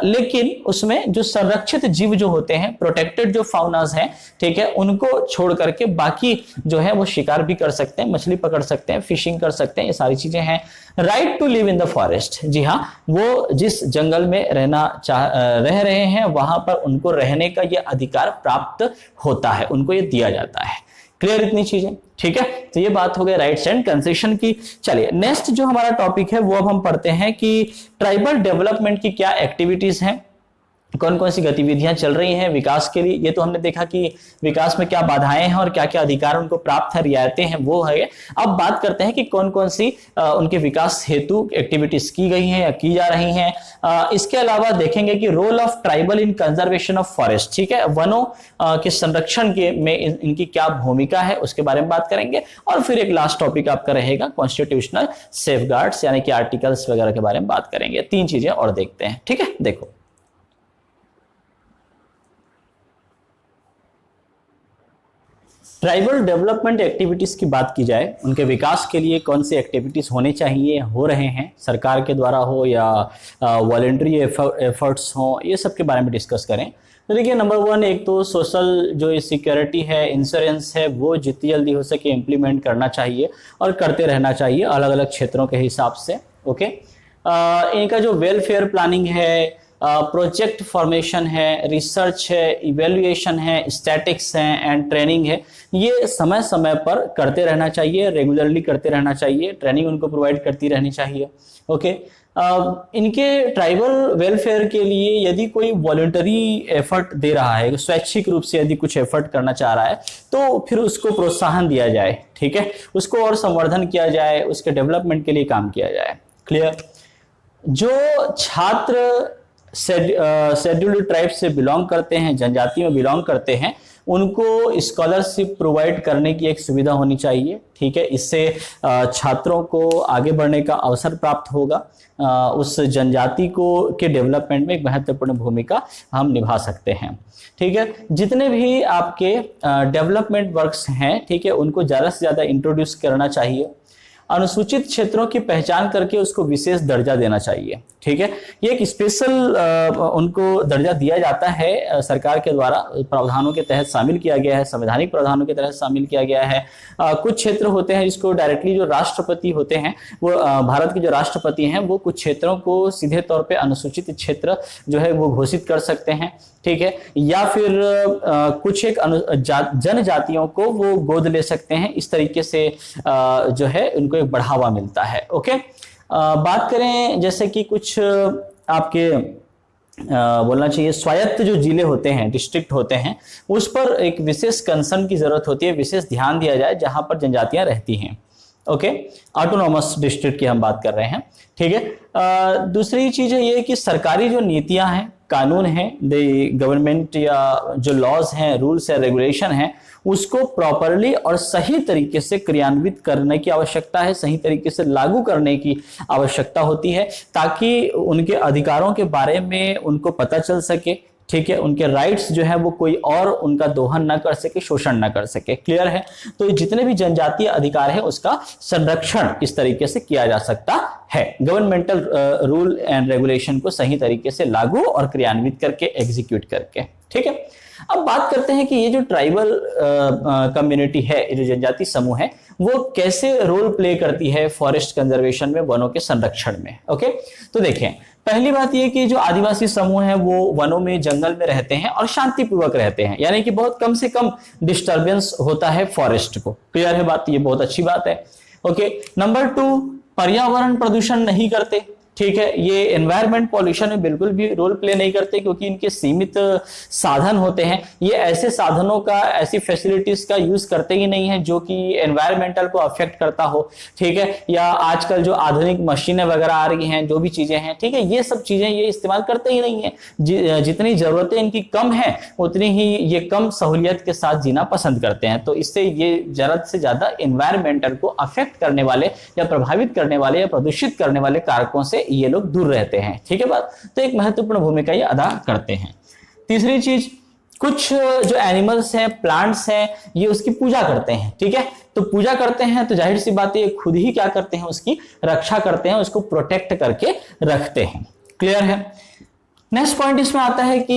लेकिन उसमें जो संरक्षित जीव जो होते हैं, प्रोटेक्टेड जो फाउनास हैं, ठीक है, उनको छोड़ करके बाकी जो है वो शिकार भी कर सकते हैं, मछली पकड़ सकते हैं, फिशिंग कर सकते हैं, ये सारी चीजें हैं। Right to live in the forest, जी हाँ, वो जिस जंगल में रह रहे हैं वहां पर उनको रहने का ये अधिकार प्राप्त होता है, उनको ये दिया जाता है। क्लियर इतनी चीजें? ठीक है, तो ये बात हो गई राइट्स एंड कंसेशन की। चलिए नेक्स्ट जो हमारा टॉपिक है वो अब हम पढ़ते हैं कि ट्राइबल डेवलपमेंट की क्या एक्टिविटीज हैं, कौन कौन सी गतिविधियां चल रही हैं विकास के लिए, ये तो हमने देखा कि विकास में क्या बाधाएं हैं और क्या क्या अधिकार उनको प्राप्त है, रियायतें हैं, वो है। अब बात करते हैं कि कौन कौन सी उनके विकास हेतु एक्टिविटीज की गई हैं या की जा रही हैं। इसके अलावा देखेंगे कि role of tribal in conservation of forest, ठीक है, वनों के संरक्षण के में इनकी क्या भूमिका है उसके बारे में बात करेंगे। और फिर एक लास्ट टॉपिक आपका रहेगा कॉन्स्टिट्यूशनल सेफगार्ड्स यानी कि आर्टिकल्स वगैरह के बारे में बात करेंगे। 3 चीजें और देखते हैं, ठीक है। देखो, ट्राइबल डेवलपमेंट एक्टिविटीज की बात की जाए, उनके विकास के लिए कौन सी एक्टिविटीज होने चाहिए, हो रहे हैं सरकार के द्वारा हो या वॉलेंट्री एफर्ट्स हो, ये सब के बारे में डिस्कस करें। तो देखिए, नंबर 1, एक तो सोशल जो सिक्योरिटी है, इंश्योरेंस है, वो जितनी जल्दी हो सके इम्प्लीमेंट करना चाहिए और करते रहना चाहिए अलग अलग क्षेत्रों के हिसाब से। ओके, इनका जो वेलफेयर प्लानिंग है, प्रोजेक्ट फॉर्मेशन है, रिसर्च है, इवेल्युएशन है, स्टैटिक्स है एंड ट्रेनिंग है, ये समय समय पर करते रहना चाहिए, रेगुलरली करते रहना चाहिए, ट्रेनिंग उनको प्रोवाइड करती रहनी चाहिए। ओके, इनके ट्राइबल वेलफेयर के लिए यदि कोई वॉलंटरी एफर्ट दे रहा है, स्वैच्छिक रूप से यदि कुछ एफर्ट करना चाह रहा है, तो फिर उसको प्रोत्साहन दिया जाए, ठीक है, उसको और संवर्धन किया जाए, उसके डेवलपमेंट के लिए काम किया जाए। क्लियर? जो छात्र शेड्यूल्ड ट्राइब से बिलोंग करते हैं, जनजाति में बिलोंग करते हैं, उनको स्कॉलरशिप प्रोवाइड करने की एक सुविधा होनी चाहिए, ठीक है। इससे छात्रों को आगे बढ़ने का अवसर प्राप्त होगा, उस जनजाति को के डेवलपमेंट में एक महत्वपूर्ण भूमिका हम निभा सकते हैं, ठीक है। जितने भी आपके डेवलपमेंट वर्क्स हैं, ठीक है, उनको ज़्यादा से ज़्यादा इंट्रोड्यूस करना चाहिए। अनुसूचित क्षेत्रों की पहचान करके उसको विशेष दर्जा देना चाहिए, ठीक है। ये एक स्पेशल उनको दर्जा दिया जाता है, सरकार के द्वारा प्रावधानों के तहत शामिल किया गया है, संवैधानिक प्रावधानों के तहत शामिल किया गया है। कुछ क्षेत्र होते हैं जिसको डायरेक्टली जो राष्ट्रपति होते हैं, वो भारत के जो राष्ट्रपति हैं, वो कुछ क्षेत्रों को सीधे तौर पे अनुसूचित क्षेत्र जो है वो घोषित कर सकते हैं, ठीक है, या फिर कुछ एक जनजातियों को वो गोद ले सकते हैं। इस तरीके से जो है उनको एक बढ़ावा मिलता है। ओके, बात करें जैसे कि कुछ आपके बोलना चाहिए स्वायत्त जो जिले होते हैं, डिस्ट्रिक्ट होते हैं, उस पर एक विशेष कंसर्न की जरूरत होती है, विशेष ध्यान दिया जाए जहां पर जनजातियां रहती हैं। ओके, ऑटोनॉमस डिस्ट्रिक्ट की हम बात कर रहे हैं, ठीक है। दूसरी चीज है ये कि सरकारी जो नीतियां हैं, कानून है, गवर्नमेंट या जो लॉज हैं, रूल्स है, रेगुलेशन है, उसको प्रॉपरली और सही तरीके से क्रियान्वित करने की आवश्यकता है, सही तरीके से लागू करने की आवश्यकता होती है, ताकि उनके अधिकारों के बारे में उनको पता चल सके, ठीक है, उनके राइट्स जो है वो कोई और उनका दोहन ना कर सके, शोषण ना कर सके। क्लियर है? तो जितने भी जनजातीय अधिकार है उसका संरक्षण इस तरीके से किया जा सकता है, गवर्नमेंटल रूल एंड रेगुलेशन को सही तरीके से लागू और क्रियान्वित करके, एग्जीक्यूट करके, ठीक है। अब बात करते हैं कि ये जो ट्राइबल कम्युनिटी है, ये जो जनजाति समूह है, वो कैसे रोल प्ले करती है फॉरेस्ट कंजर्वेशन में, वनों के संरक्षण में। ओके, तो देखें, पहली बात ये कि जो आदिवासी समूह है वो वनों में, जंगल में रहते हैं और शांतिपूर्वक रहते हैं, यानी कि बहुत कम से कम डिस्टर्बेंस होता है फॉरेस्ट को। क्लियर है बात? ये बहुत अच्छी बात है। ओके, नंबर 2, पर्यावरण प्रदूषण नहीं करते, ठीक है, ये एनवायरमेंट पॉल्यूशन में बिल्कुल भी रोल प्ले नहीं करते, क्योंकि इनके सीमित साधन होते हैं। ये ऐसे साधनों का, ऐसी फैसिलिटीज का यूज करते ही नहीं है जो कि एनवायरमेंटल को अफेक्ट करता हो, ठीक है, या आजकल जो आधुनिक मशीनें वगैरह आ रही हैं, जो भी चीजें हैं, ठीक है, ये सब चीजें ये इस्तेमाल करते ही नहीं है। जितनी जरूरतें इनकी कम है, उतनी ही ये कम सहूलियत के साथ जीना पसंद करते हैं। तो इससे ये ज्यादा से ज्यादा एनवायरमेंटल को अफेक्ट करने वाले या प्रभावित करने वाले या प्रदूषित करने वाले कारकों से ये लोग दूर रहते हैं, ठीक है बात। तो एक महत्वपूर्ण भूमिका ये अदा करते हैं। तीसरी चीज, कुछ जो एनिमल्स हैं, प्लांट्स हैं, ये उसकी पूजा करते हैं, ठीक है। तो पूजा करते हैं तो जाहिर सी बात है, खुद ही क्या करते हैं, उसकी रक्षा करते हैं, उसको प्रोटेक्ट करके रखते हैं। क्लियर है? नेक्स्ट पॉइंट इसमें आता है कि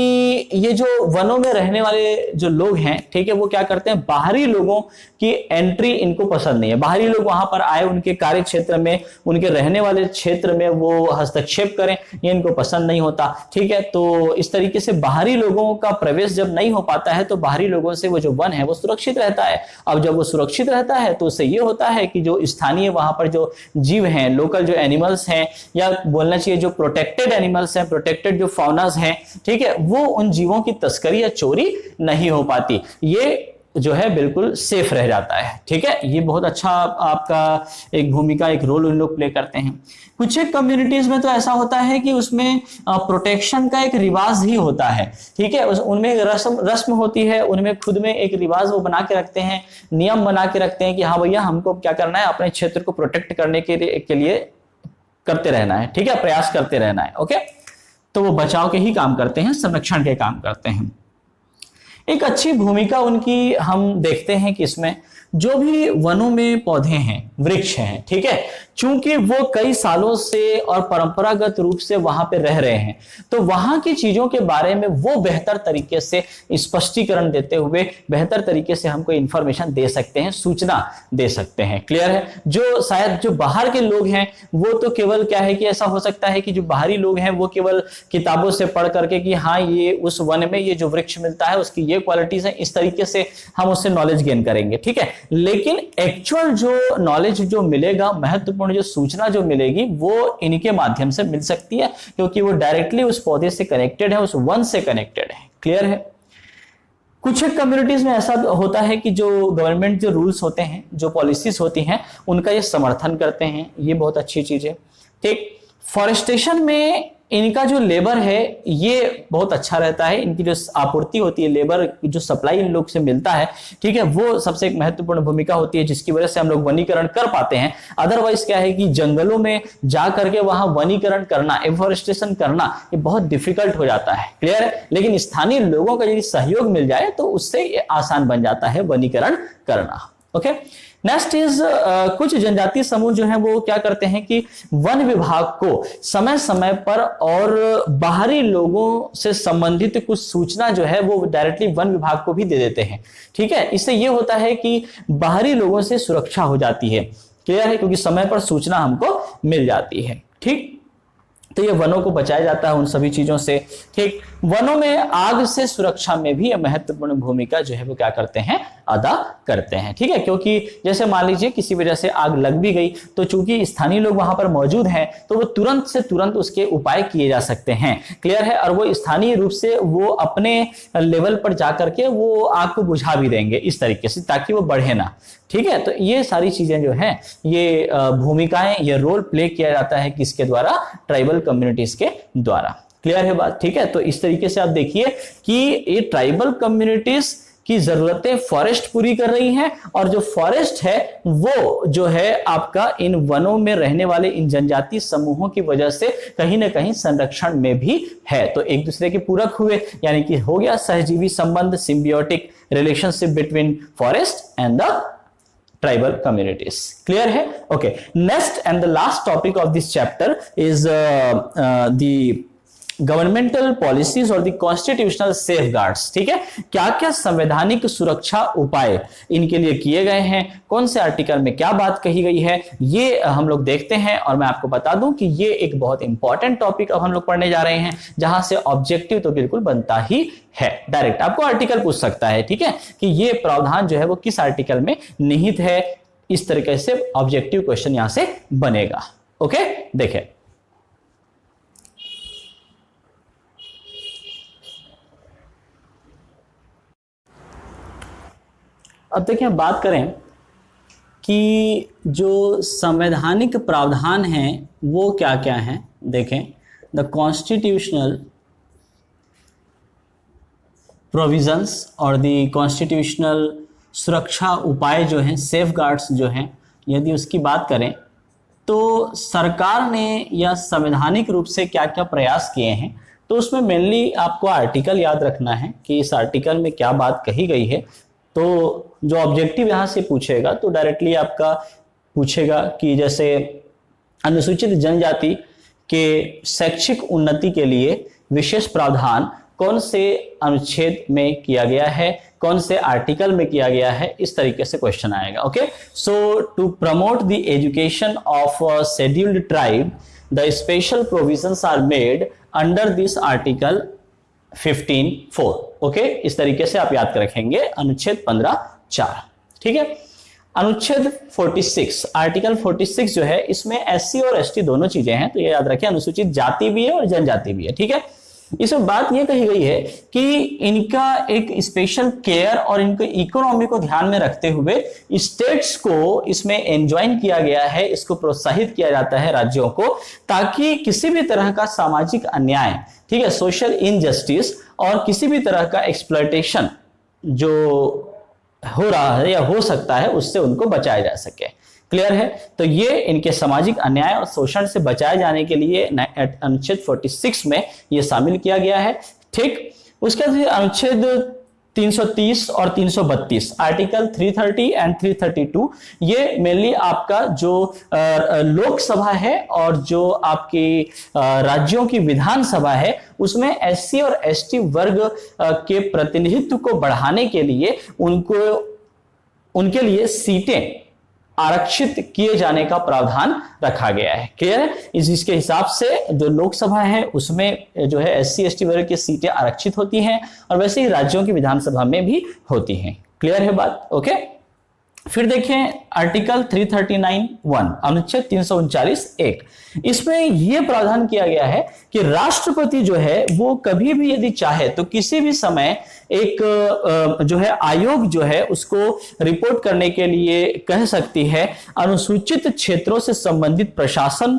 ये जो वनों में रहने वाले जो लोग हैं, ठीक है, वो क्या करते हैं, बाहरी लोगों की एंट्री इनको पसंद नहीं है। बाहरी लोग वहां पर आए, उनके कार्य क्षेत्र में, उनके रहने वाले क्षेत्र में वो हस्तक्षेप करें, ये इनको पसंद नहीं होता, ठीक है। तो इस तरीके से बाहरी लोगों का प्रवेश जब नहीं हो पाता है, तो बाहरी लोगों से वो जो वन है वो सुरक्षित रहता है। अब जब वो सुरक्षित रहता है तो उससे ये होता है कि जो स्थानीय वहां पर जो जीव हैं, लोकल जो एनिमल्स हैं, या बोलना चाहिए जो प्रोटेक्टेड एनिमल्स हैं, प्रोटेक्टेड जो फौनास हैं, ठीक है, वो उन जीवों की तस्करी या चोरी नहीं हो पाती, ये जो है बिल्कुल सेफ रह जाता है। ठीक है, ये बहुत अच्छा आपका एक भूमिका, एक रोल उन लोग प्ले करते हैं। कुछ एक कम्युनिटीज में तो ऐसा होता है कि उसमें प्रोटेक्शन का एक रिवाज ही होता है। ठीक है, उनमें एक रस्म होती है, उनमें खुद में एक रिवाज वो बना के रखते हैं, नियम बना के रखते हैं कि हाँ भैया हमको क्या करना है, अपने क्षेत्र को प्रोटेक्ट करने के लिए करते रहना है। ठीक है, प्रयास करते रहना है। ओके, तो वो बचाव के ही काम करते हैं, संरक्षण के काम करते हैं। एक अच्छी भूमिका उनकी हम देखते हैं कि इसमें जो भी वनों में पौधे हैं, वृक्ष हैं, ठीक है, चूंकि वो कई सालों से और परंपरागत रूप से वहां पे रह रहे हैं, तो वहां की चीजों के बारे में वो बेहतर तरीके से स्पष्टीकरण देते हुए बेहतर तरीके से हमको इंफॉर्मेशन दे सकते हैं, सूचना दे सकते हैं। क्लियर है? जो शायद जो बाहर के लोग हैं वो तो केवल क्या है कि ऐसा हो सकता है कि जो बाहरी लोग हैं वो केवल किताबों से पढ़ करके कि हाँ ये उस वन में ये जो वृक्ष मिलता है उसकी ये क्वालिटीज है, इस तरीके से हम उससे नॉलेज गेन करेंगे। ठीक है, लेकिन एक्चुअल जो नॉलेज जो मिलेगा, महत्वपूर्ण जो सूचना जो मिलेगी वो इनके माध्यम से मिल सकती है, क्योंकि वो डायरेक्टली उस पौधे से कनेक्टेड है, उस वन से कनेक्टेड है। क्लियर है? कुछ एक कम्युनिटीज में ऐसा होता है कि जो गवर्नमेंट जो रूल्स होते हैं, जो पॉलिसीज होती हैं, उनका ये समर्थन करते हैं, ये बहुत अच्छी चीज है। ठीक, फॉरेस्टेशन में इनका जो लेबर है ये बहुत अच्छा रहता है, इनकी जो आपूर्ति होती है, लेबर जो सप्लाई इन लोग से मिलता है, ठीक है, वो सबसे एक महत्वपूर्ण भूमिका होती है, जिसकी वजह से हम लोग वनीकरण कर पाते हैं। अदरवाइज क्या है कि जंगलों में जा करके वहां वनीकरण करना, एफॉरेस्टेशन करना, ये बहुत डिफिकल्ट हो जाता है। क्लियर है? लेकिन स्थानीय लोगों का यदि सहयोग मिल जाए तो उससे ये आसान बन जाता है वनीकरण करना। ओके, नेक्स्ट इज कुछ जनजातीय समूह जो है वो क्या करते हैं कि वन विभाग को समय समय पर और बाहरी लोगों से संबंधित कुछ सूचना जो है वो डायरेक्टली वन विभाग को भी दे देते हैं। ठीक है, इससे ये होता है कि बाहरी लोगों से सुरक्षा हो जाती है। क्लियर है? क्योंकि समय पर सूचना हमको मिल जाती है। ठीक, तो ये वनों को बचाया जाता है उन सभी चीजों से। ठीक, वनों में आग से सुरक्षा में भी महत्वपूर्ण भूमिका जो है वो क्या करते हैं, अदा करते हैं। ठीक है, क्योंकि जैसे मान लीजिए किसी वजह से आग लग भी गई तो चूंकि स्थानीय लोग वहां पर मौजूद हैं तो वो तुरंत से तुरंत उसके उपाय किए जा सकते हैं। क्लियर है? और वो स्थानीय रूप से वो अपने लेवल पर जाकर के वो आग को बुझा भी देंगे इस तरीके से, ताकि वो बढ़े ना। ठीक है, तो ये सारी चीजें जो हैं ये भूमिकाएं, ये रोल प्ले किया जाता है किसके द्वारा, ट्राइबल कम्युनिटीज के द्वारा। क्लियर है बात? ठीक है, तो इस तरीके से आप देखिए कि ये ट्राइबल कम्युनिटीज की जरूरतें फॉरेस्ट पूरी कर रही हैं, और जो फॉरेस्ट है वो जो है आपका इन वनों में रहने वाले इन जनजातीय समूहों की वजह से कहीं ना कहीं संरक्षण में भी है। तो एक दूसरे के पूरक हुए, यानी कि हो गया सहजीवी संबंध, symbiotic relationship between forest and the tribal communities. Clear है? Okay, next and the last topic of this chapter is the governmental policies और दी कॉन्स्टिट्यूशनल सेफगार्ड्स। ठीक है, क्या क्या संवैधानिक सुरक्षा उपाय इनके लिए किए गए हैं, कौन से आर्टिकल में क्या बात कही गई है, ये हम लोग देखते हैं। और मैं आपको बता दूं कि ये एक बहुत इंपॉर्टेंट टॉपिक अब हम लोग पढ़ने जा रहे हैं, जहां से ऑब्जेक्टिव तो बिल्कुल बनता ही है। डायरेक्ट आपको आर्टिकल पूछ सकता है, ठीक है, कि ये प्रावधान जो है वो किस आर्टिकल में निहित है, इस तरीके से ऑब्जेक्टिव क्वेश्चन यहां से बनेगा। ओके, देखें, अब देखिए बात करें कि जो संवैधानिक प्रावधान हैं वो क्या क्या हैं। देखें, द कॉन्स्टिट्यूशनल प्रोविजंस और द कॉन्स्टिट्यूशनल सुरक्षा उपाय जो हैं, सेफगार्ड्स जो हैं, यदि उसकी बात करें तो सरकार ने या संवैधानिक रूप से क्या क्या प्रयास किए हैं, तो उसमें मेनली आपको आर्टिकल याद रखना है कि इस आर्टिकल में क्या बात कही गई है। तो जो ऑब्जेक्टिव यहां से पूछेगा तो डायरेक्टली आपका पूछेगा कि जैसे अनुसूचित जनजाति के शैक्षिक उन्नति के लिए विशेष प्रावधान कौन से अनुच्छेद में किया गया है, कौन से आर्टिकल में किया गया है, इस तरीके से क्वेश्चन आएगा। Okay, so to promote the education of scheduled tribe the special provisions are made under this article 15(4). Okay, इस तरीके से आप याद कर रखेंगे अनुच्छेद 15(4). ठीक है, अनुच्छेद 46, आर्टिकल 46 जो है, इसमें एससी और एसटी दोनों चीजें हैं, तो ये याद रखें, अनुसूचित जाति भी है और जनजाति भी है। ठीक है, इसमें बात यह कही गई है कि इनका एक स्पेशल केयर और इनके इकोनॉमी को ध्यान में रखते हुए स्टेट्स को इसमें एंजॉइन किया गया है, इसको प्रोत्साहित किया जाता है राज्यों को, ताकि किसी भी तरह का सामाजिक अन्याय, ठीक है, सोशल इनजस्टिस और किसी भी तरह का एक्सप्लॉयटेशन जो हो रहा है या हो सकता है उससे उनको बचाया जा सके। क्लियर है? तो ये इनके सामाजिक अन्याय और शोषण से बचाए जाने के लिए अनुच्छेद 46 में ये शामिल किया गया है। ठीक, उसके बाद अनुच्छेद 330 और 332, आर्टिकल 330 एंड 332, ये मेनली आपका जो लोकसभा है और जो आपकी राज्यों की विधानसभा है उसमें एससी और एसटी वर्ग के प्रतिनिधित्व को बढ़ाने के लिए उनके लिए सीटें आरक्षित किए जाने का प्रावधान रखा गया है। क्लियर है? इसके हिसाब से जो लोकसभा है उसमें जो है एससी एसटी वर्ग की सीटें आरक्षित होती हैं और वैसे ही राज्यों की विधानसभा में भी होती हैं। क्लियर है बात? ओके, फिर देखें आर्टिकल 339(1), अनुच्छेद 339(1), इसमें यह प्रावधान किया गया है कि राष्ट्रपति जो है वो कभी भी यदि चाहे तो किसी भी समय एक जो है आयोग जो है उसको रिपोर्ट करने के लिए कह सकती है, अनुसूचित क्षेत्रों से संबंधित प्रशासन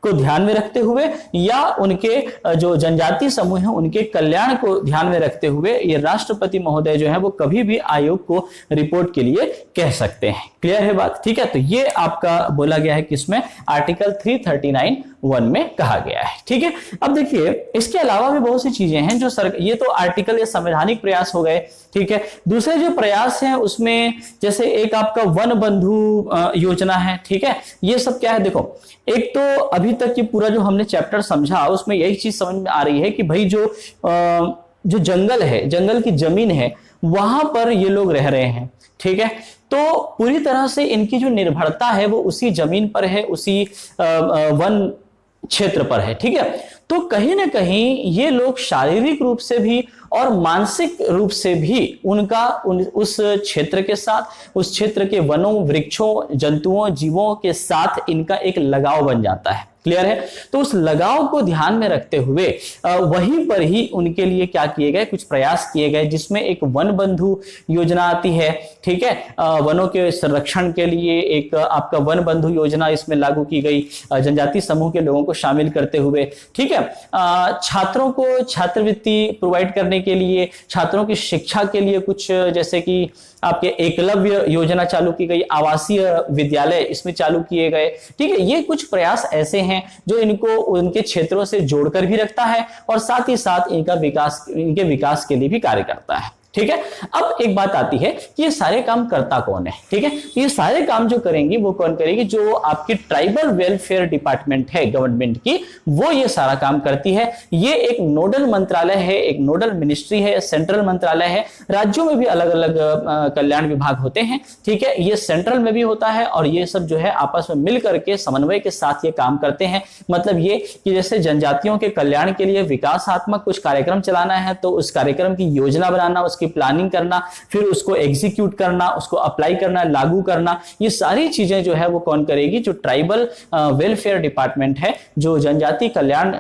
को ध्यान में रखते हुए या उनके जो जनजातीय समूह है उनके कल्याण को ध्यान में रखते हुए ये राष्ट्रपति महोदय जो है वो कभी भी आयोग को रिपोर्ट के लिए कह सकते हैं। क्लियर है बात? ठीक है, तो ये आपका बोला गया है किसमें, आर्टिकल 339(1) में कहा गया है। ठीक है, अब देखिए इसके अलावा भी बहुत सी चीजें हैं जो ये तो आर्टिकल या संवैधानिक प्रयास हो गए। ठीक है, दूसरे जो प्रयास हैं उसमें जैसे एक आपका वन बंधु योजना है। ठीक है, ये सब क्या है, देखो एक तो अभी तक ये पूरा जो हमने चैप्टर समझा उसमें यही चीज समझ में आ रही है कि भाई जो जंगल है, जंगल की जमीन है, वहां पर ये लोग रह रहे हैं। ठीक है, तो पूरी तरह से इनकी जो निर्भरता है वो उसी जमीन पर है, उसी वन क्षेत्र पर है। ठीक है, तो कहीं ना कहीं ये लोग शारीरिक रूप से भी और मानसिक रूप से भी उस क्षेत्र के साथ, उस क्षेत्र के वनों, वृक्षों, जंतुओं, जीवों के साथ इनका एक लगाव बन जाता है। क्लियर है? तो उस लगाव को ध्यान में रखते हुए वहीं पर ही उनके लिए क्या किए गए, कुछ प्रयास किए गए, जिसमें एक वन बंधु योजना आती है। ठीक है, वनों के संरक्षण के लिए एक आपका वन बंधु योजना इसमें लागू की गई, जनजातीय समूह के लोगों को शामिल करते हुए। ठीक है, छात्रों को छात्रवृत्ति प्रोवाइड करने के लिए, छात्रों की शिक्षा के लिए कुछ जैसे कि आपके एकलव्य योजना चालू की गई, आवासीय विद्यालय इसमें चालू किए गए। ठीक है, ये कुछ प्रयास ऐसे हैं जो इनको उनके क्षेत्रों से जोड़कर भी रखता है और साथ ही साथ इनके विकास के लिए भी कार्य करता है। ठीक है, अब एक बात आती है कि ये सारे काम करता कौन है। ठीक है, ये सारे काम जो करेंगी वो कौन करेगी, जो आपकी ट्राइबल वेलफेयर डिपार्टमेंट है गवर्नमेंट की, वो ये सारा काम करती है। ये एक नोडल मंत्रालय है, एक नोडल मिनिस्ट्री है, सेंट्रल मंत्रालय है। राज्यों में भी अलग अलग कल्याण विभाग होते हैं। ठीक है, ये सेंट्रल में भी होता है और ये सब जो है आपस में मिल करके समन्वय के साथ ये काम करते हैं। मतलब ये कि जैसे जनजातियों के कल्याण के लिए विकासात्मक कुछ कार्यक्रम चलाना है तो उस कार्यक्रम की योजना बनाना, उसकी प्लानिंग करना, फिर उसको एग्जीक्यूट करना, उसको अप्लाई करना, लागू करना, ये सारी चीजें जो है वो कौन करेगी, जो ट्राइबल वेलफेयर डिपार्टमेंट है, जो जनजाति कल्याण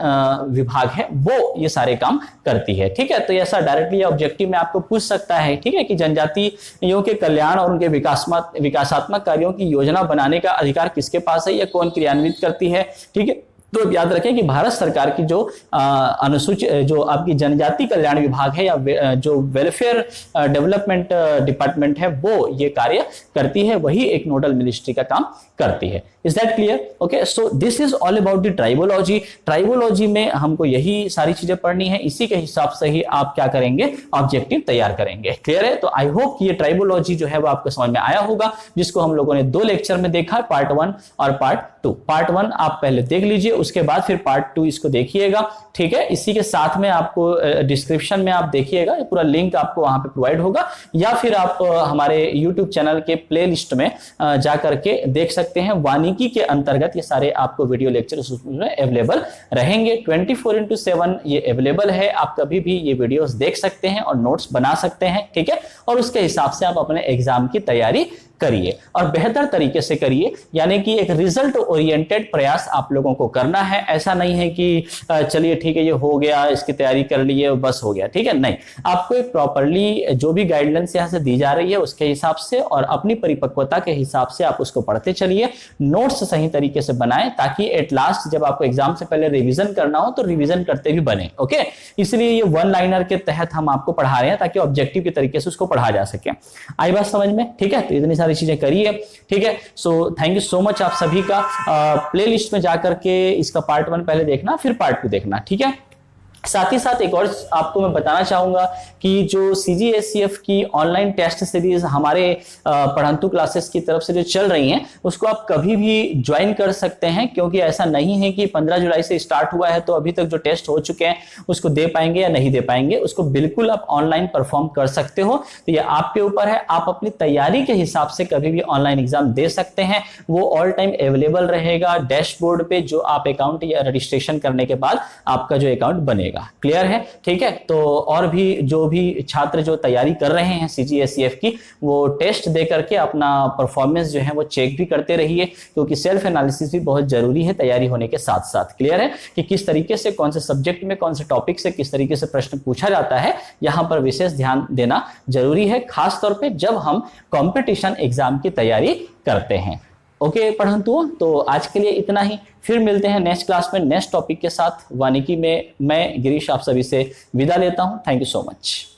विभाग है, वो ये सारे काम करती है। ठीक है, तो ऐसा डायरेक्टली ऑब्जेक्टिव में आपको पूछ सकता है। ठीक है, कि जनजातियों के कल्याण और उनके विकासात्मक कार्यों की योजना बनाने का अधिकार किसके पास है या कौन क्रियान्वित करती है। ठीक है, तो याद रखें कि भारत सरकार की जो अनुसूचित जो आपकी जनजाति कल्याण विभाग है या जो वेलफेयर डेवलपमेंट डिपार्टमेंट है वो ये कार्य करती है, वही एक नोडल मिनिस्ट्री का काम करती है। Is that clear? Okay, so this is all about the tribology. Tribology में हमको यही सारी चीजें पढ़नी है, इसी के हिसाब से ही आप क्या करेंगे, ऑब्जेक्टिव तैयार करेंगे। क्लियर है? तो आई होप कि ये ट्राइबोलॉजी जो है वो आपको समझ में आया होगा, जिसको हम लोगों ने 2 लेक्चर में देखा है, पार्ट 1 और पार्ट 2। पार्ट 1 आप पहले देख लीजिए, उसके बाद फिर पार्ट 2 इसको देखिएगा। ठीक है, इसी के साथ में आपको डिस्क्रिप्शन में आप देखिएगा, पूरा लिंक आपको वहां पे प्रोवाइड होगा, या फिर आप हमारे यूट्यूब चैनल के प्ले लिस्ट में जा करके देख सकते हैं। वानिकी के अंतर्गत ये सारे आपको वीडियो लेक्चर उसमें अवेलेबल रहेंगे, 24/7 ये अवेलेबल है। आप कभी भी ये वीडियोस देख सकते हैं और नोट्स बना सकते हैं। ठीक है, और उसके हिसाब से आप अपने एग्जाम की तैयारी करिए और बेहतर तरीके से करिए, यानी कि एक रिजल्ट ओरिएंटेड प्रयास आप लोगों को करना है। ऐसा नहीं है कि चलिए ठीक है ये हो गया, इसकी तैयारी कर लिए बस हो गया, ठीक है, नहीं, आपको एक प्रॉपरली जो भी गाइडलाइंस यहाँ से दी जा रही है उसके हिसाब से और अपनी परिपक्वता के हिसाब से आप उसको पढ़ते चलिए, नोट्स सही तरीके से बनाएं ताकि एट लास्ट जब आपको एग्जाम से पहले रिवीजन करना हो तो रिवीजन करते भी बने। ओके, इसलिए ये वन लाइनर के तहत हम आपको पढ़ा रहे हैं ताकि ऑब्जेक्टिव के तरीके से उसको पढ़ा जा सके। आई बात समझ में? ठीक है, तो इतनी सारी चीजें करिए, ठीक है। So thank you so much आप सभी का। प्ले लिस्ट में जाकर के इसका पार्ट 1 पहले देखना, फिर पार्ट 2 देखना, ठीक है। साथ ही साथ एक और आपको मैं बताना चाहूंगा कि जो CGSCF की ऑनलाइन टेस्ट सीरीज हमारे पढ़ंतु क्लासेस की तरफ से जो चल रही हैं उसको आप कभी भी ज्वाइन कर सकते हैं, क्योंकि ऐसा नहीं है कि 15 जुलाई से स्टार्ट हुआ है तो अभी तक जो टेस्ट हो चुके हैं उसको दे पाएंगे या नहीं दे पाएंगे। उसको बिल्कुल आप ऑनलाइन परफॉर्म कर सकते हो, तो ये आपके ऊपर है, आप अपनी तैयारी के हिसाब से कभी भी ऑनलाइन एग्जाम दे सकते हैं। वो ऑल टाइम अवेलेबल रहेगा डैशबोर्ड पे, जो आप अकाउंट या रजिस्ट्रेशन करने के बाद आपका जो अकाउंट बनेगा। क्लियर है? ठीक है, तो और भी जो भी छात्र जो तैयारी कर रहे हैं CGSCF की, वो टेस्ट दे करके अपना परफॉर्मेंस जो है वो चेक भी करते रहिए, क्योंकि सेल्फ एनालिसिस भी बहुत जरूरी है तैयारी होने के साथ साथ। क्लियर है कि किस तरीके से कौन से सब्जेक्ट में कौन से टॉपिक से किस तरीके से प्रश्न पूछा जाता है, यहां पर विशेष ध्यान देना जरूरी है, खास तौर पे जब हम कंपटीशन एग्जाम की तैयारी करते हैं। ओके पढ़ंतुओं, तो आज के लिए इतना ही, फिर मिलते हैं नेक्स्ट क्लास में नेक्स्ट टॉपिक के साथ। वानिकी में मैं गिरीश आप सभी से विदा लेता हूं। Thank you so much.